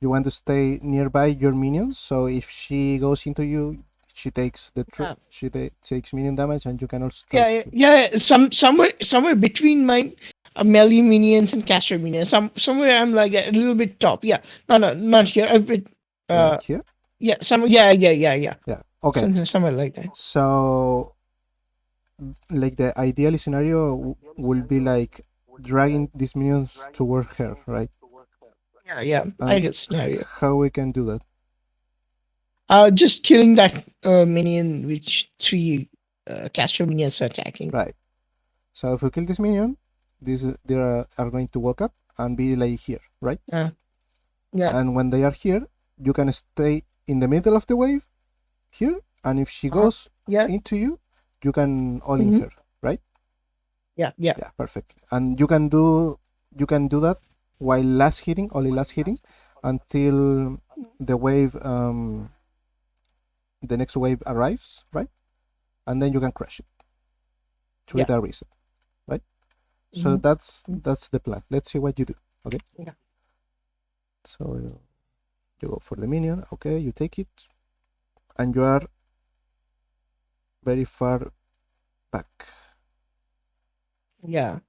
you want to stay nearby your minions, so if she goes into you, she takes Yeah. takes minion damage, and you can also try Yeah, to. yeah. Somewhere between my melee minions and caster minions. Somewhere I'm like a little bit top. Yeah. No, not here. A bit. Like here. Yeah. Yeah. Yeah. Okay. Somewhere like that. So, like the ideal scenario will be like dragging these minions toward her, right? Yeah. And Ideal scenario. how we can do that? Just killing that minion which three caster minions are attacking. Right. So if we kill this minion, they are going to walk up and be like here, right? Yeah. And when they are here, you can stay in the middle of the wave here, and if she goes Yeah. into you, you can all in her, right? Yeah. Yeah, perfect. And you can do that while only last hitting, until the wave the next wave arrives, right? And then you can crash it to Yeah. hit a reset, right? So that's the plan. Let's see what you do. Okay. Yeah. So you go for the minion. Okay, you take it, and you are very far back. Yeah.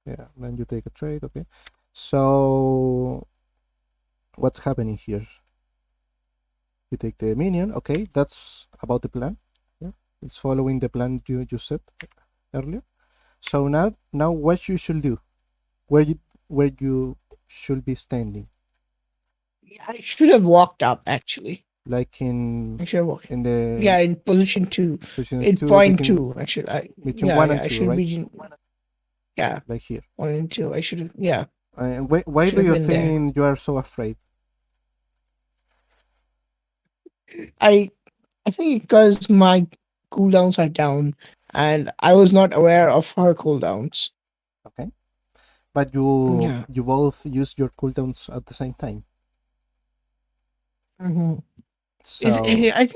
Yeah. Then you take a trade. Okay. So what's happening here? You take the minion. Okay, that's about the plan. Yeah, it's following the plan you said earlier. So now what you should do? Where you should be standing? I should have walked up actually. Like in I should have walked. in the Yeah, in position 2. position In two point between 2. I should. between one and I two, should right? be. Yeah, Like here. 1 and 2. I should have. Yeah, Why should do have you been there. think you are so afraid? I think because my cooldowns are down, and I was not aware of her cooldowns. Okay, but you Yeah. both use your cooldowns at the same time. Mm-hmm. So I think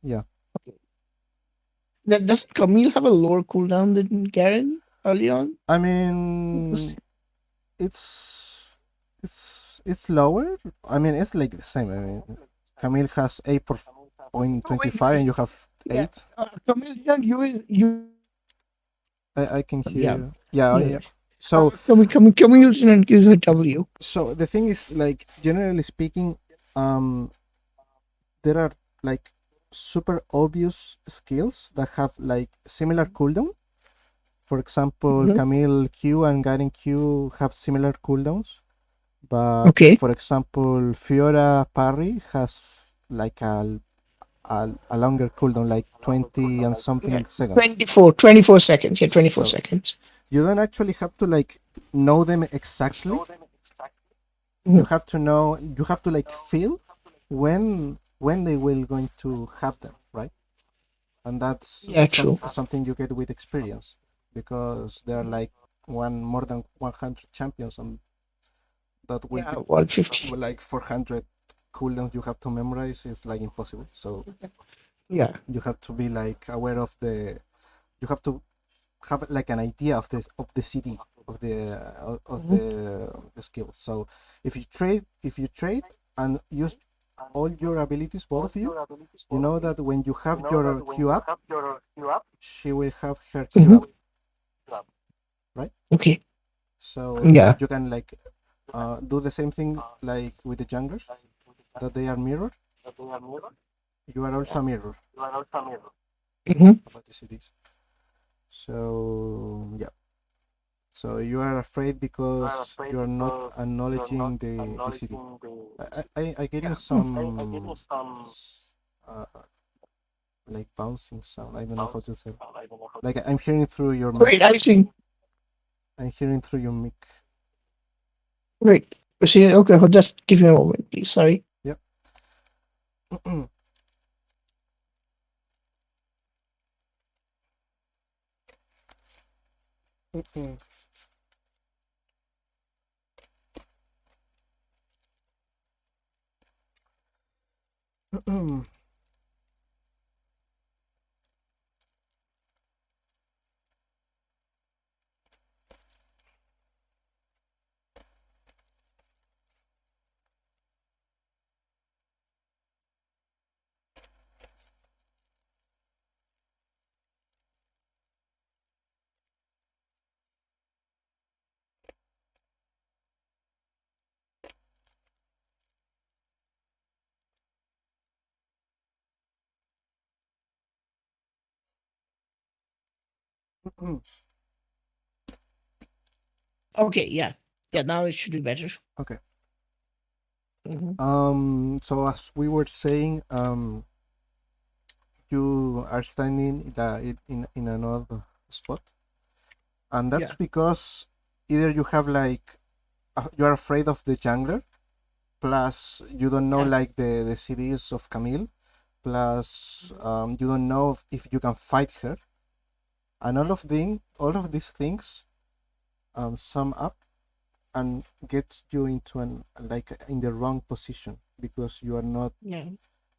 yeah, that does Camille have a lower cooldown than Garen early on? I mean it's lower. I mean it's like the same. I mean Camille has 8.25 and you have Yeah. 8. Camille, you. I can hear Yeah. you. Yeah, Yeah. yeah. So Camille didn't use her W. so the thing is, like, generally speaking, there are like super obvious skills that have like similar cooldown. For example, Camille Q and Garen Q have similar cooldowns, but Okay. for example, Fiora Parry has like a longer cooldown, like 20 and something seconds. 24 seconds. Yeah, 24 So seconds. you don't actually have to like know them exactly. Mhm. You have to know. You have to like feel when they will going to have them, right? And that's Yeah, true. something you get with experience, because there are like more than 100 champions, and that will Yeah, give 150. like 400 cooldowns you have to memorize. Is like impossible. So Yeah. you have to be like aware of the. You have to have like an idea of the CD of the skills. So if you trade and use all your abilities, both of you, you know that when you have your Q up, she will have her Q up, right? Okay. So Yeah. you can like do the same thing like with the junglers, that they are mirrored. You are also a mirror Mhm. about the CDs. So yeah. So you are afraid because you are not acknowledging the CD. I getting some uh, like bouncing sound. I don't know how to say. Like I'm hearing through your mic. Wait, I think. I'm hearing through your mic. Wait. See, okay, just give me a moment, please. Sorry. Yep. Okay, yeah. Yeah, now it should be better. Okay. Hmm. So as we were saying, you are standing in another spot, and that's Yeah. because either you have like you are afraid of the jungler, plus you don't know Yeah. like the CDs of Camille, plus you don't know if you can fight her, and all of these things sum up and get you into an like in the wrong position because Yeah.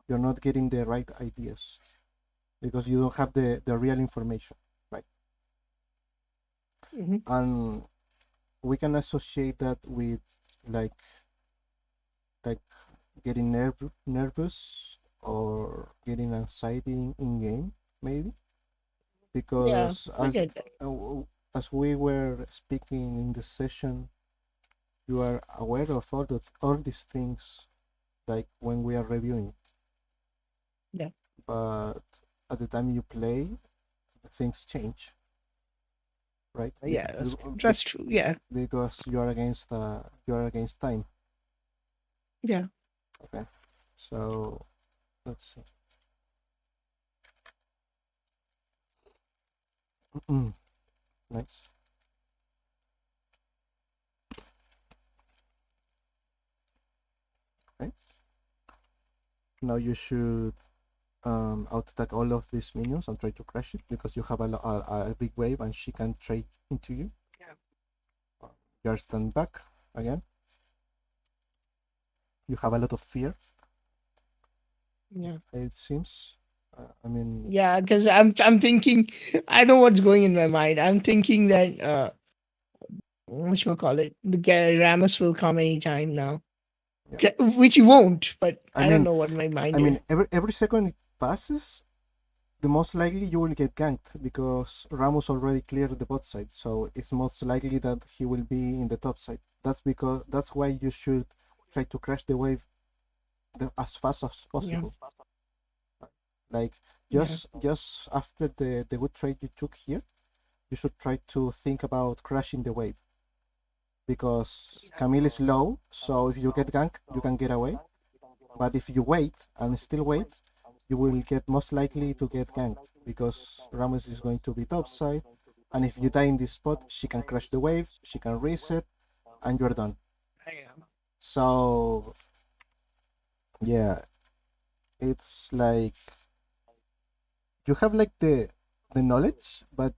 you're not getting the right ideas because you don't have the real information, right? Hmm. And we can associate that with like like getting nervous or getting anxiety in game maybe Yeah. because I get that. as we were speaking in the session, you are aware of all these things like when we are reviewing, Yeah. but at the time you play things change, right? Yeah, that's true. Yeah. Because you are against time. Yeah. Okay, so let's see. Nice. Okay, now you should auto attack all of these minions and try to crash it because you have a big wave and she can trade into you. Yeah. You are stand back again. You have a lot of fear, Yeah. it seems. I mean, Yeah, because I'm thinking, I know what's going in my mind. I'm thinking that what you call it, the guy Ramos will come anytime now, yeah. which he won't. But I I don't mean, know what my I mind is. mean, every second it passes, the most likely you will get ganked because Ramos already cleared the bot side, so it's most likely that he will be in the top side. That's why you should try to crash the wave as fast as Yeah. possible. Like Yeah. just after the good trade you took here, you should try to think about crashing the wave because Camille is low, so if you get ganked, you can get away. But if you wait and still wait, you will get most likely to get ganked because Ramos is going to be topside. And if you die in this spot, she can crash the wave, she can reset, and you're done. I am. So yeah, it's like you have like the knowledge, but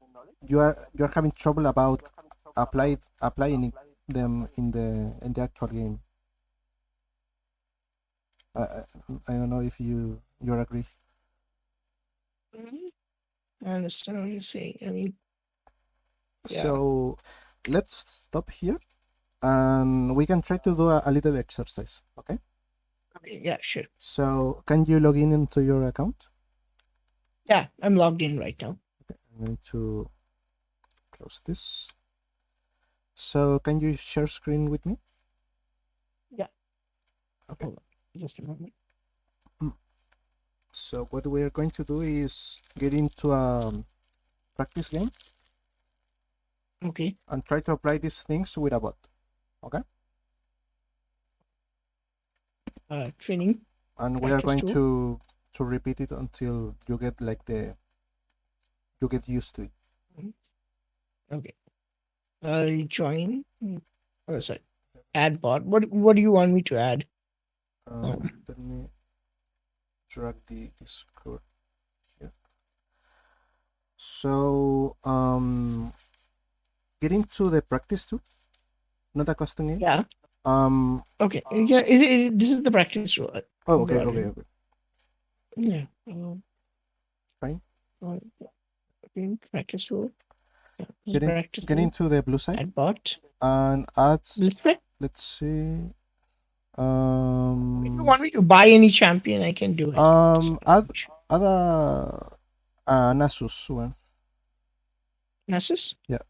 you're having trouble about applying them in the actual game. I, I don't know if you agree. Mhm. I understand what you're saying. I mean, yeah. So let's stop here and we can try to do a little exercise. Okay. Okay. Yeah. Sure. So can you log in into your account? Yeah. I'm logged in right now. Okay, I'm going to close this. So can you share screen with me? Yeah. Okay. Hold on. Just a moment. Mm. So what we are going to do is get into a practice game Okay. and try to apply these things with a bot. Okay. Training And we are practice going tool. to repeat it until you get like the you get used to it. Mhm. Okay. Join. Oh, sorry. Add bot. What do you want me to add? Let me drag the Discord here. So getting to the practice too, not a custom game. Yeah. Um. Okay. Yeah. This is the practice tool. Oh, okay, Brought okay, in. okay. Yeah. Fine. Uh, okay, practice tool. Yeah. This is Getting practice getting tool. to the blue side Add bot. and add. Let's try. Let's see. If you want me to buy any champion, I can do it. It's not Add an issue. add a Nasus one. Nessus? Yeah.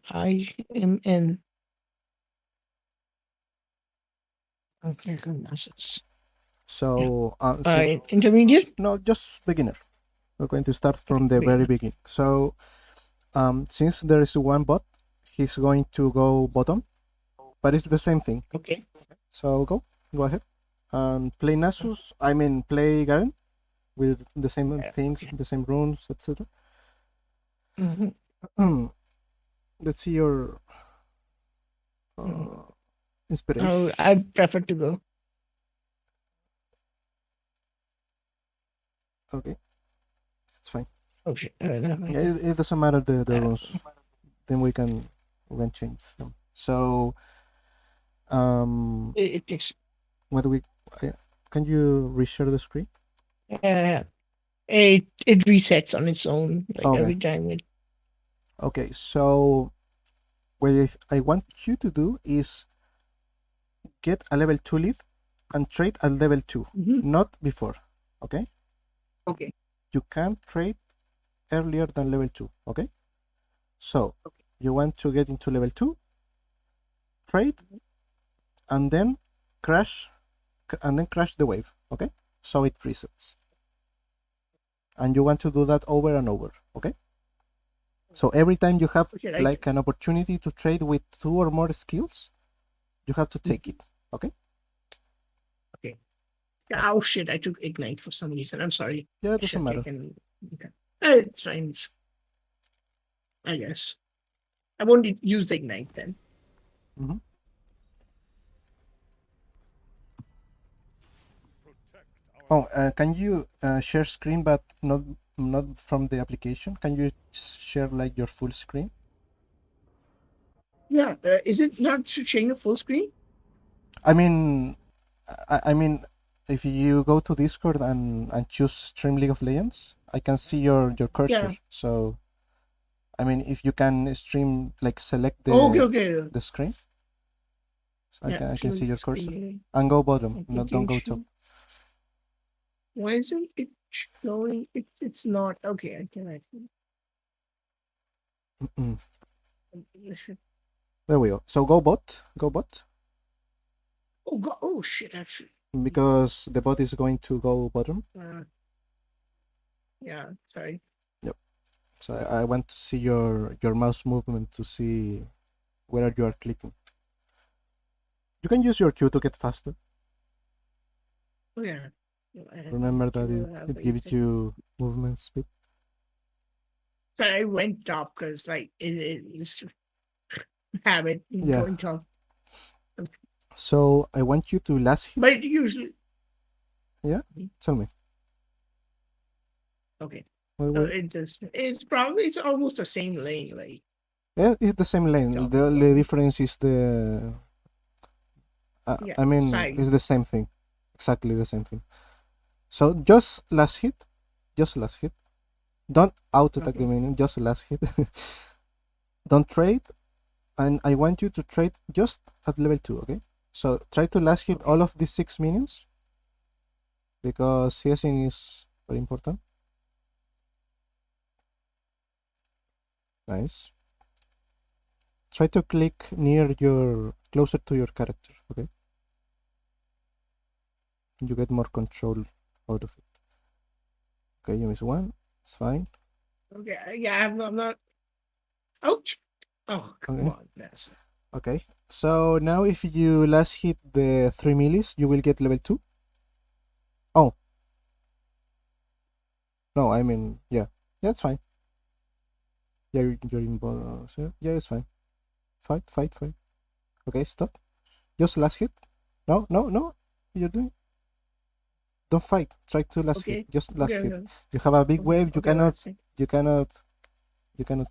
I am in. Okay, Nessus. So see, Intermediate. no, just beginner. We're going to start from the very beginning. So since there is one bot, he's going to go bottom, but it's the same thing. Okay. So go ahead and play Nasus. I mean, play Garen with the same things, the same runes, etc. Let's see your inspiration. Oh, I prefer to go. Okay, it's fine. Oh shit. It doesn't matter the runes. Then we can change them. So it takes. what do we? Can you reshare the screen? It resets on its own Okay. every time it. Okay, so what I want you to do is get a level 2 lead and trade at level 2, not before. Okay? Okay. You can't trade earlier than level 2. Okay? So you want to get into level 2, trade, and then crash the wave. Okay? So it resets. And you want to do that over and over. Okay? So every time you have like an opportunity to trade with 2 or more skills, you have to take it. Okay? Okay. Oh shit! I took ignite for some reason. I'm sorry. Yeah, it doesn't matter. Okay. It's fine. I guess I won't use the ignite then. Oh, can you share screen, but not from the application? Can you share like your full screen? Yeah. Is it not showing a full screen? I mean, if you go to Discord and choose Stream League of Legends, I can see your cursor. Yeah. So, I mean, if you can stream, like select the the screen, so I can see your cursor. And go bottom, don't go top. Why isn't it showing? It's not okay. I can actually. There we go. So go bot. Oh shit! Actually. Because the bot is going to go bottom. Yeah. Sorry. Yep. So I want to see your mouse movement to see where you are clicking. You can use your Q to get faster. Oh yeah. Remember that it gives you movement speed. So I went top because like it is habit going top. So I want you to last hit. But usually. Yeah. Tell me. Okay. So it's almost the same lane, like. Yeah, it's the same lane. The difference is the. I mean, it's the same thing, exactly the same thing. So just last hit. Don't out attack the minion. Just last hit. Don't trade, and I want you to trade just at level 2. Okay. So try to last hit all of these 6 minions, because CSing is very important. Nice. Try to click closer to your character, okay? You get more control out of it. Okay, you miss one. It's fine. Okay, yeah, I'm not. Ouch! Oh, come on, yes. Okay, so now if you last hit the 3 millis, you will get level 2. Oh. No, I mean, yeah. Yeah, it's fine. Yeah, you're in bonus. Yeah, it's fine. Fight. Okay, stop. Just last hit. No. You're doing. Don't fight. Try to last hit. Just last hit. You have a big wave. You cannot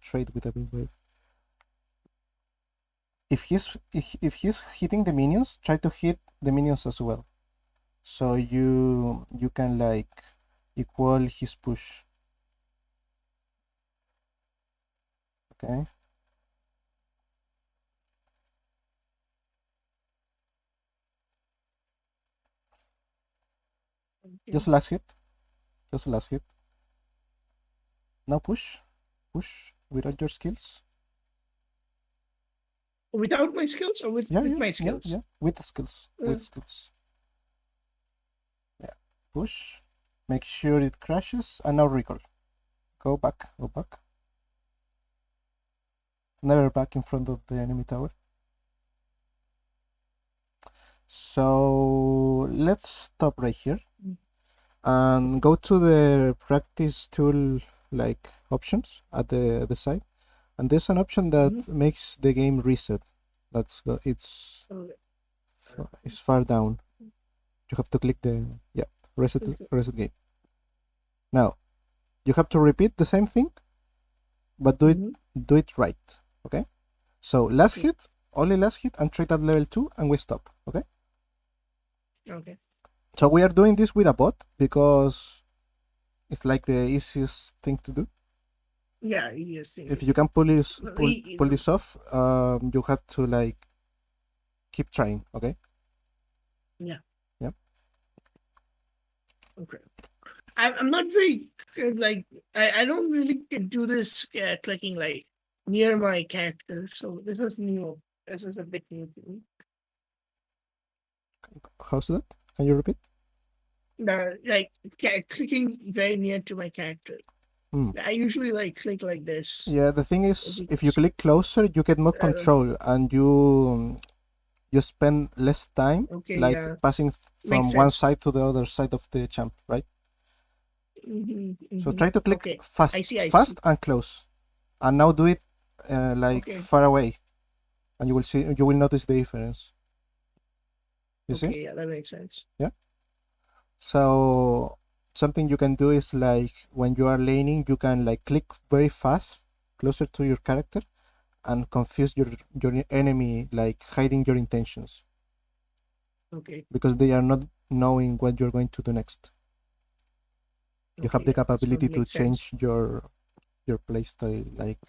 trade with a big wave. If he's hitting the minions, try to hit the minions as well. So you can like equal his push. Okay. Just last hit. Now push without your skills. Without my skills or with my skills? Yeah, with the skills. With skills. push, make sure it crashes, and now recall. Go back, go back. Never back in front of the enemy tower. So let's stop right here and go to the practice tool like options at the side, and there's an option that makes the game reset. It's far down. You have to click the reset game. Now you have to repeat the same thing, but do it right. Okay. So last hit, only last hit, and trade at level 2, and we stop. Okay. Okay. So we are doing this with a bot because it's like the easiest thing to do. Yeah, easiest thing. If you can pull this off, you have to like keep trying. Okay. Yeah. Yep. Okay. I'm not very like I don't really do this clicking like near my character, so this was new. This is a bit new to me. How's that? Can you repeat? Like clicking very near to my character. I usually like click like this. Yeah, the thing is, if you click closer, you get more control, and you spend less time passing from one side to the other side of the champ, right? So try to click fast and close, and now do it far away, and you will notice the difference. You see? Yeah, that makes sense. Yeah. So something you can do is like when you are laning, you can like click very fast closer to your character and confuse your enemy, like hiding your intentions. Okay. Because they are not knowing what you're going to do next. You have the capability to change your playstyle like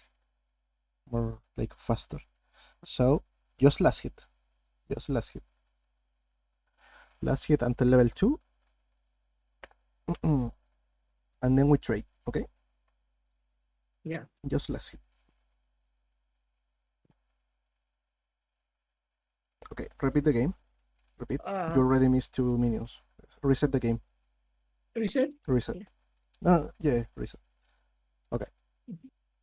more like faster. So just last hit. Last hit until level 2. And then we trade, okay? Yeah. Just last hit. Okay, repeat the game. Repeat. You already missed 2 minions. Reset the game. Reset? Reset. Yeah, reset. Okay.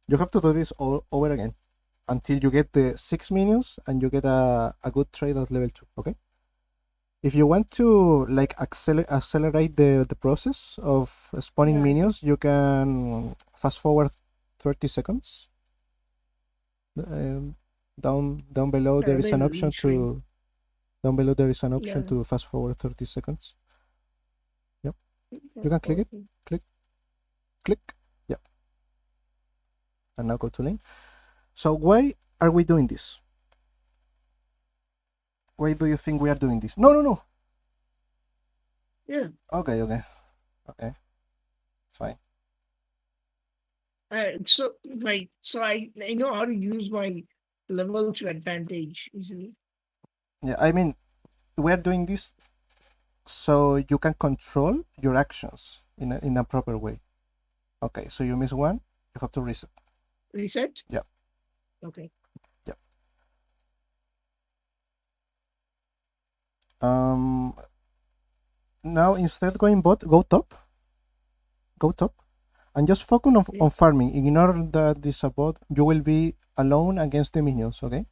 You have to do this all over again until you get the 6 minions and you get a good trade at level 2, okay? If you want to like accelerate the process of spawning minions, you can fast forward 30 seconds. Down below there is an option to fast forward 30 seconds. Yep. You can click it. Click. Yep. And now go to lane. So why are we doing this? Why do you think we are doing this? No. Yeah. Okay. It's fine. So I know how to use my level to advantage easily. Yeah, I mean, we're doing this so you can control your actions in a proper way. Okay, so you miss one, you have to reset. Reset? Yeah. Okay. Yeah. Now instead going bot, go top, and just focus on farming. Ignore that this bot. You will be alone against the minions. Okay.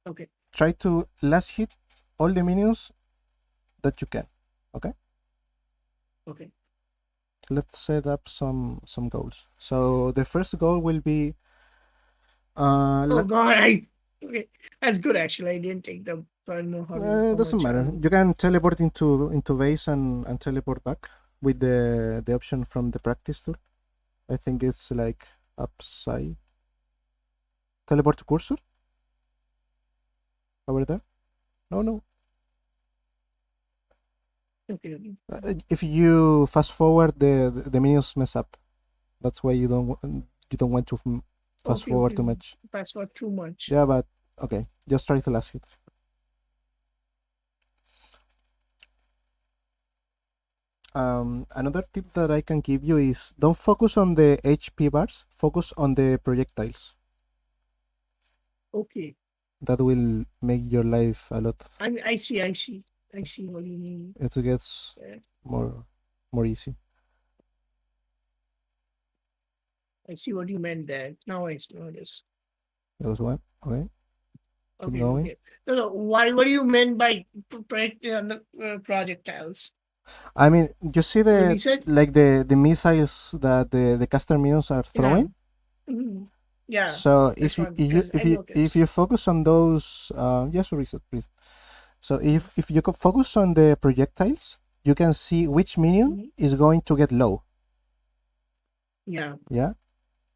Okay. Try to last hit all the minions that you can. Okay. Okay. Let's set up some goals. So the first goal will be. Oh God! Okay, that's good actually. I didn't take them. So I know how to. Doesn't matter. You can teleport into base and teleport back with the option from the practice tool. I think it's like upside. Teleport to cursor. Over there. No. Okay. If you fast forward, the minions mess up. That's why you don't want to fast forward too much. Fast forward too much. Yeah, but okay. Just try to last hit. Another tip that I can give you is don't focus on the HP bars. Focus on the projectiles. Okay. That will make your life a lot. I see. I see what you mean. It gets Yeah, more easy. I see what you meant there. Now I notice. That one. Okay. Keep Okay, going. okay. No. What do you mean by projectiles? I mean, you see The the reset? like the missiles that the caster minions are Yeah. throwing. Mhm. Yeah. So That's if you what if you because I if you if noticed. you focus on those, yes, reset, please. So if you focus on the projectiles, you can see which minion Mhm. is going to get low. Yeah. Yeah.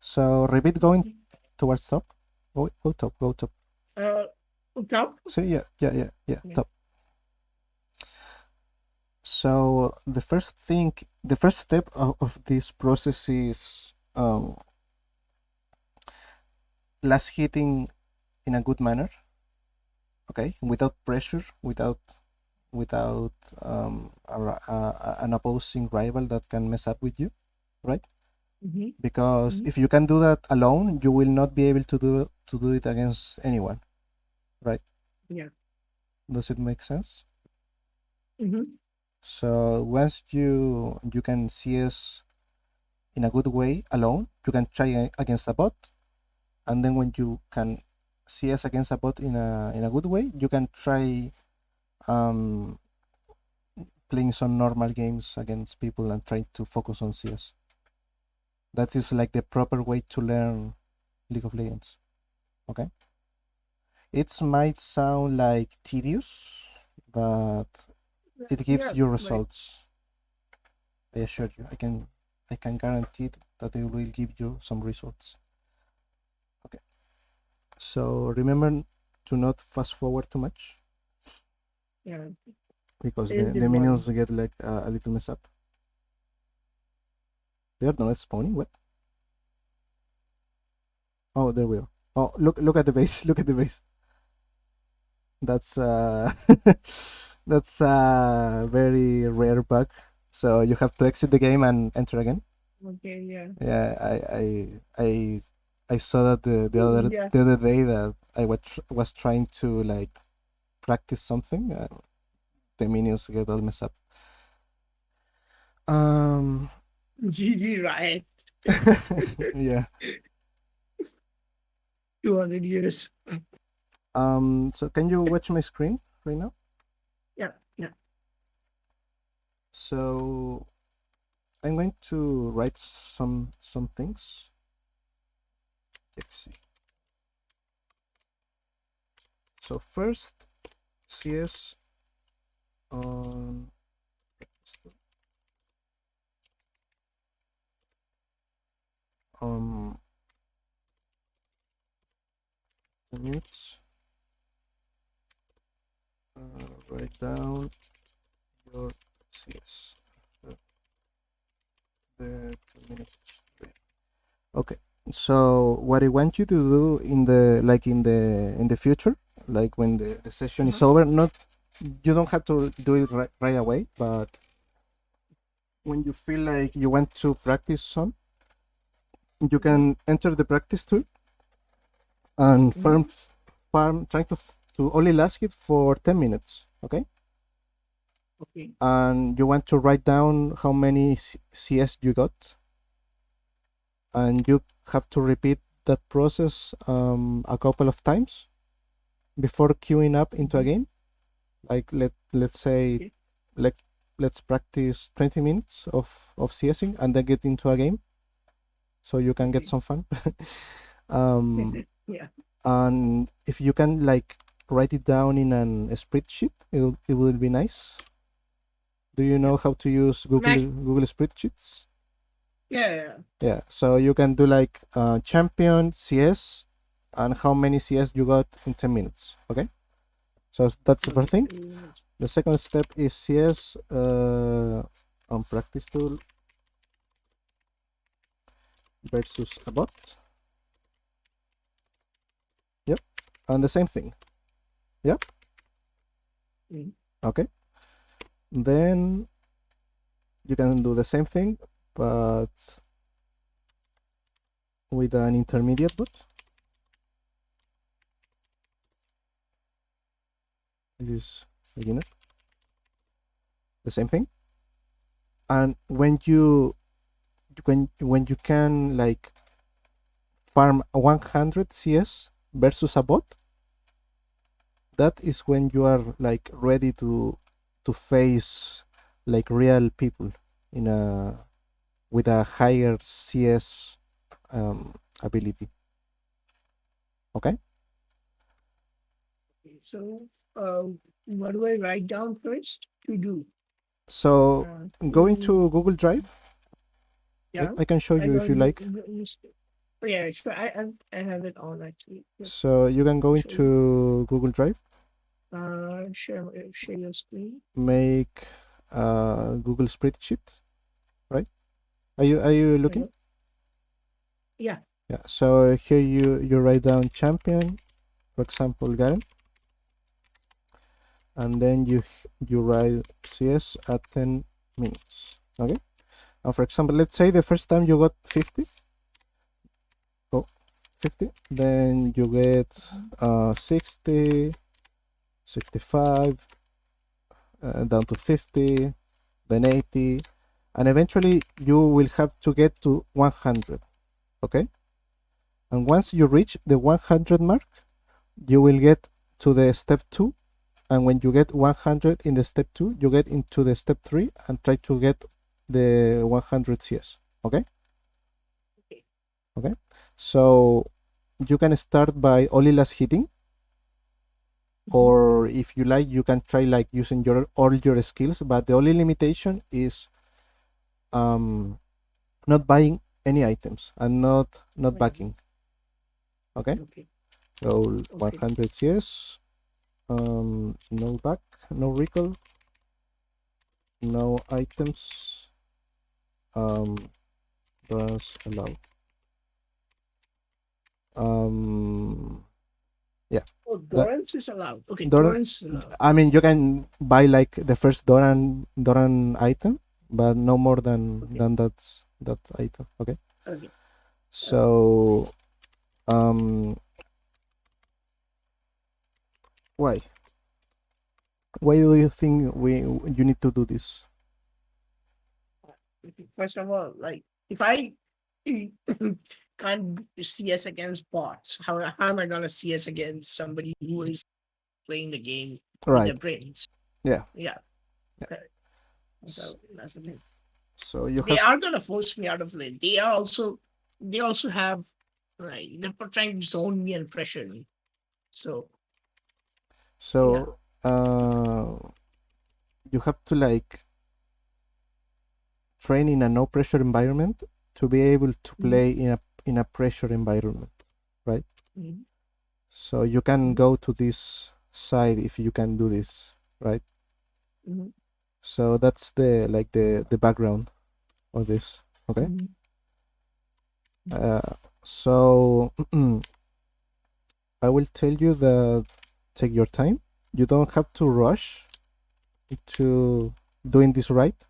So repeat going towards top. Go top. Go top. Uh, top? So yeah, Yeah. top. So the first step of this process is last hitting in a good manner. Okay, without pressure, without an opposing rival that can mess up with you, right? Mhm. Because Mhm. if you can do that alone, you will not be able to do it against anyone, right? Yeah. Does it make sense? Mhm. So once you can CS in a good way alone, you can try against a bot, and then when you can CS against a bot in a good way, you can try um, playing some normal games against people and trying to focus on CS. That is like the proper way to learn League of Legends. Okay, it might sound like tedious, but it gives Yeah. you Right. results. I assure you, I can guarantee that it will give you some results. Okay, so remember to not fast forward too much Yeah. because Is the the one. minions get like a little mess up. They are not spawning. What? Oh, there we are. Oh, look at the base. Look at the base. That's that's a very rare bug. So you have to exit the game and enter again. Okay. Yeah. Yeah, I saw that Yeah. the other day that I was trying to like practice something. The minions get all messed up. Um, GG right. yeah. 200 years. So can you watch my screen right now? Yeah. Yeah. So I'm going to write some things. Let's see. So first, CS on um minutes. Write down your CS after the 2 minutes. Okay. So what I want you to do in the in the future, like when the session is over, not you don't have to do it right away, but when you feel like you want to practice some, you can enter the practice tool and farm trying to only last it for 10 minutes. Okay. Okay. And you want to write down how many CS you got, and you have to repeat that process a couple of times before queuing up into a game. Like let's say Okay. let let's practice 20 minutes of CSing and then get into a game so you can get Okay. some fun. um, Yeah. and if you can like write it down in a spreadsheet, it will be nice. Do you Yeah. know how to use Mac. Google Spreadsheets? Yeah. Yeah, so you can do like champion CS and how many CS you got in 10 minutes. Okay, so that's the first thing. The second step is CS on practice tool versus a bot. Yep, and the same thing. Yep. Okay, then you can do the same thing but with an intermediate bot. This is beginner. the same thing. And when you can like farm 100 CS versus a bot, that is when you are like ready to face like real people in a with a higher CS ability. Okay. So, what do I write down first to do? So go into Google Drive. Yeah, I can show you if you like. Oh, yeah, sure. I have it on actually. Yeah. So you can go into Google Drive. Share your screen. Make a Google spreadsheet, right? Are you looking? Yeah. Yeah. So here you write down champion, for example, Garen, and then you write CS at 10 minutes. Okay. Now, for example, let's say the first time you got 50. Oh, 50. Then you get 60, 65, down to 50, then 80, and eventually you will have to get to 100. Okay. And once you reach the 100 mark, you will get to the step 2. And when you get 100 in the step 2, you get into the step 3 and try to get the 100 CS. Okay? Okay. So you can start by only last hitting. Or if you like, you can try like using all your skills, but the only limitation is not buying any items and not backing. Okay? So 100 CS, no back, no recall, no items, runs allowed. Yeah. Oh, Dorans is allowed. Okay, Doran, Dorans is allowed. I mean, you can buy like the first Doran item, but no more than that item. Okay. Okay. So, why do you think you need to do this? First of all, like if I can't CS against bots, how am I gonna CS against somebody who is playing the game with their brains? Yeah. Yeah. Okay. So that's the thing. So they are gonna force me out of lane. They also have right. They're trying to zone me and pressure me. So you have to like train in a no pressure environment to be able to play in a pressure environment, right? So you can go to this side if you can do this, right? So that's the background of this. Okay. So I will tell you that take your time. You don't have to rush to doing this right.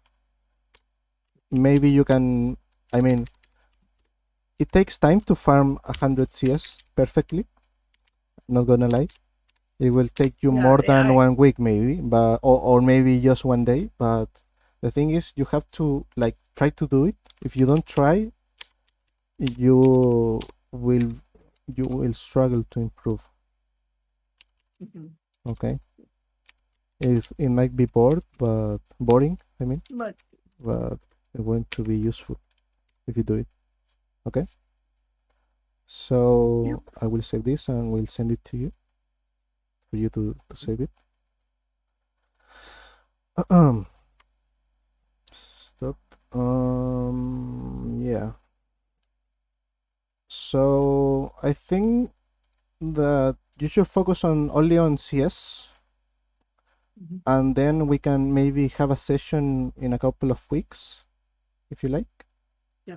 Maybe you can, I mean, it takes time to farm 100 CS perfectly. Not gonna lie. It will take you more than 1 week maybe, but or maybe just 1 day. But the thing is, you have to like try to do it. If you don't try, you will struggle to improve. Okay. It might be boring. I mean, but it's going to be useful if you do it. Okay. So I will save this and we'll send it to you for you to save it. Stop. Yeah. So I think that you should focus only on CS, and then we can maybe have a session in a couple of weeks, if you like,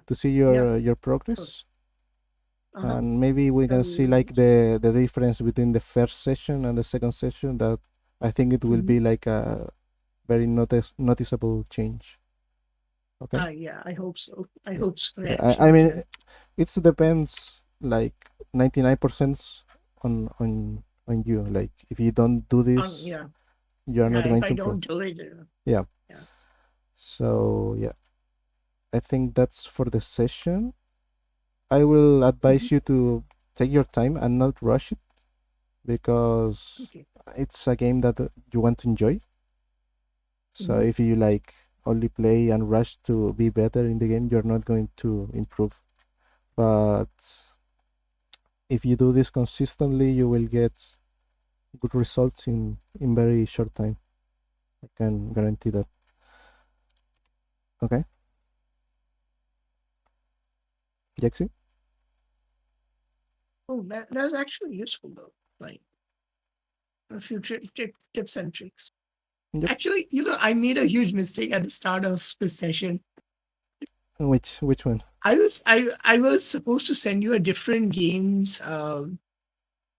to see your progress. And maybe we can see like the difference between the first session and the second session. That I think it will be like a very noticeable change. Okay. Yeah, I hope so. I hope so. Yeah, I mean, it depends like 99% on you. Like if you don't do this, you are not going to improve. If I don't do it, yeah. So yeah, I think that's for the session. I will advise you to take your time and not rush it, because Okay. it's a game that you want to enjoy. So Mhm. if you like only play and rush to be better in the game, you're not going to improve. But if you do this consistently, you will get good results in very short time. I can guarantee that. Okay, Jaxi? Oh, that was actually useful though. Like future tips and tricks. Yep. Actually, I made a huge mistake at the start of this session. Which one? I was supposed to send you a different games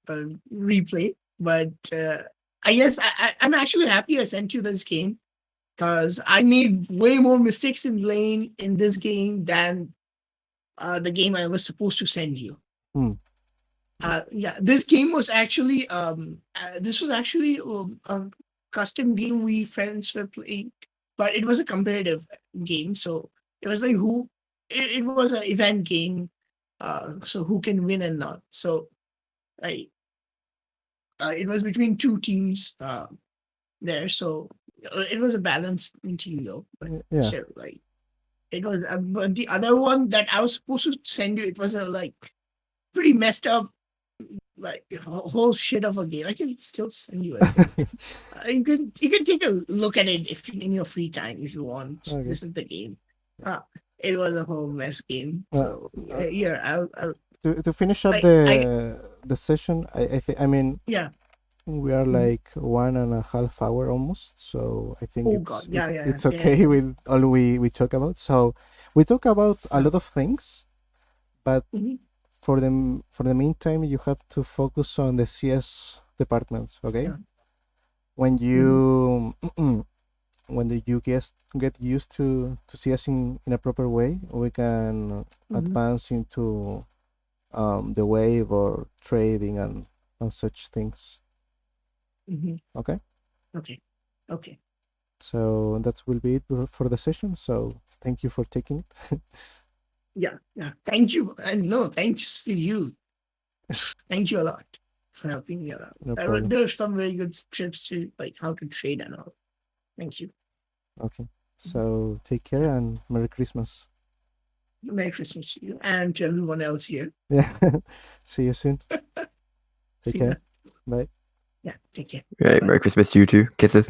replay, but I guess I'm actually happy I sent you this game because I made way more mistakes in lane in this game than the game I was supposed to send you. Hmm. Yeah, this game was actually this was actually a custom game we friends were playing, but it was a competitive game. So it was like it was an event game. So who can win and not. So like it was between two teams there. So it was a balanced team though, but Yeah. still like it was. But the other one that I was supposed to send you, it was a like pretty messed up like whole shit of a game. I can still send you. I think you can take a look at it if in your free time if you want. Okay. This is the game. Uh, it was a whole mess game. So yeah, I'll To finish up like I the session, I think, I mean, yeah. we are Mhm. like 1.5 hour almost, so I think Oh god, yeah, yeah, it's yeah, okay yeah. with all we talk about. So we talk about a Yeah. lot of things, but Mhm, for the meantime, you have to focus on the CS department. Okay, yeah. when Mhm, you you get used to CS in a proper way, we can mhm, advance into the wave or trading and such things. mhm. Okay, Okay. Okay. so that will be it for the session. So thank you for taking it. Yeah. Yeah. Thank you. And no, thanks to you. Thank you a lot for helping me out. No problem. There are some very good tips to like how to trade and all. Thank you. Okay, Mhm. so take care Yeah. and Merry Christmas. Merry Christmas to you and to everyone else here. Yeah, see you soon. Take See you. care. Bye. Yeah. Take care. Right, Bye. Merry Christmas to you too. Kisses.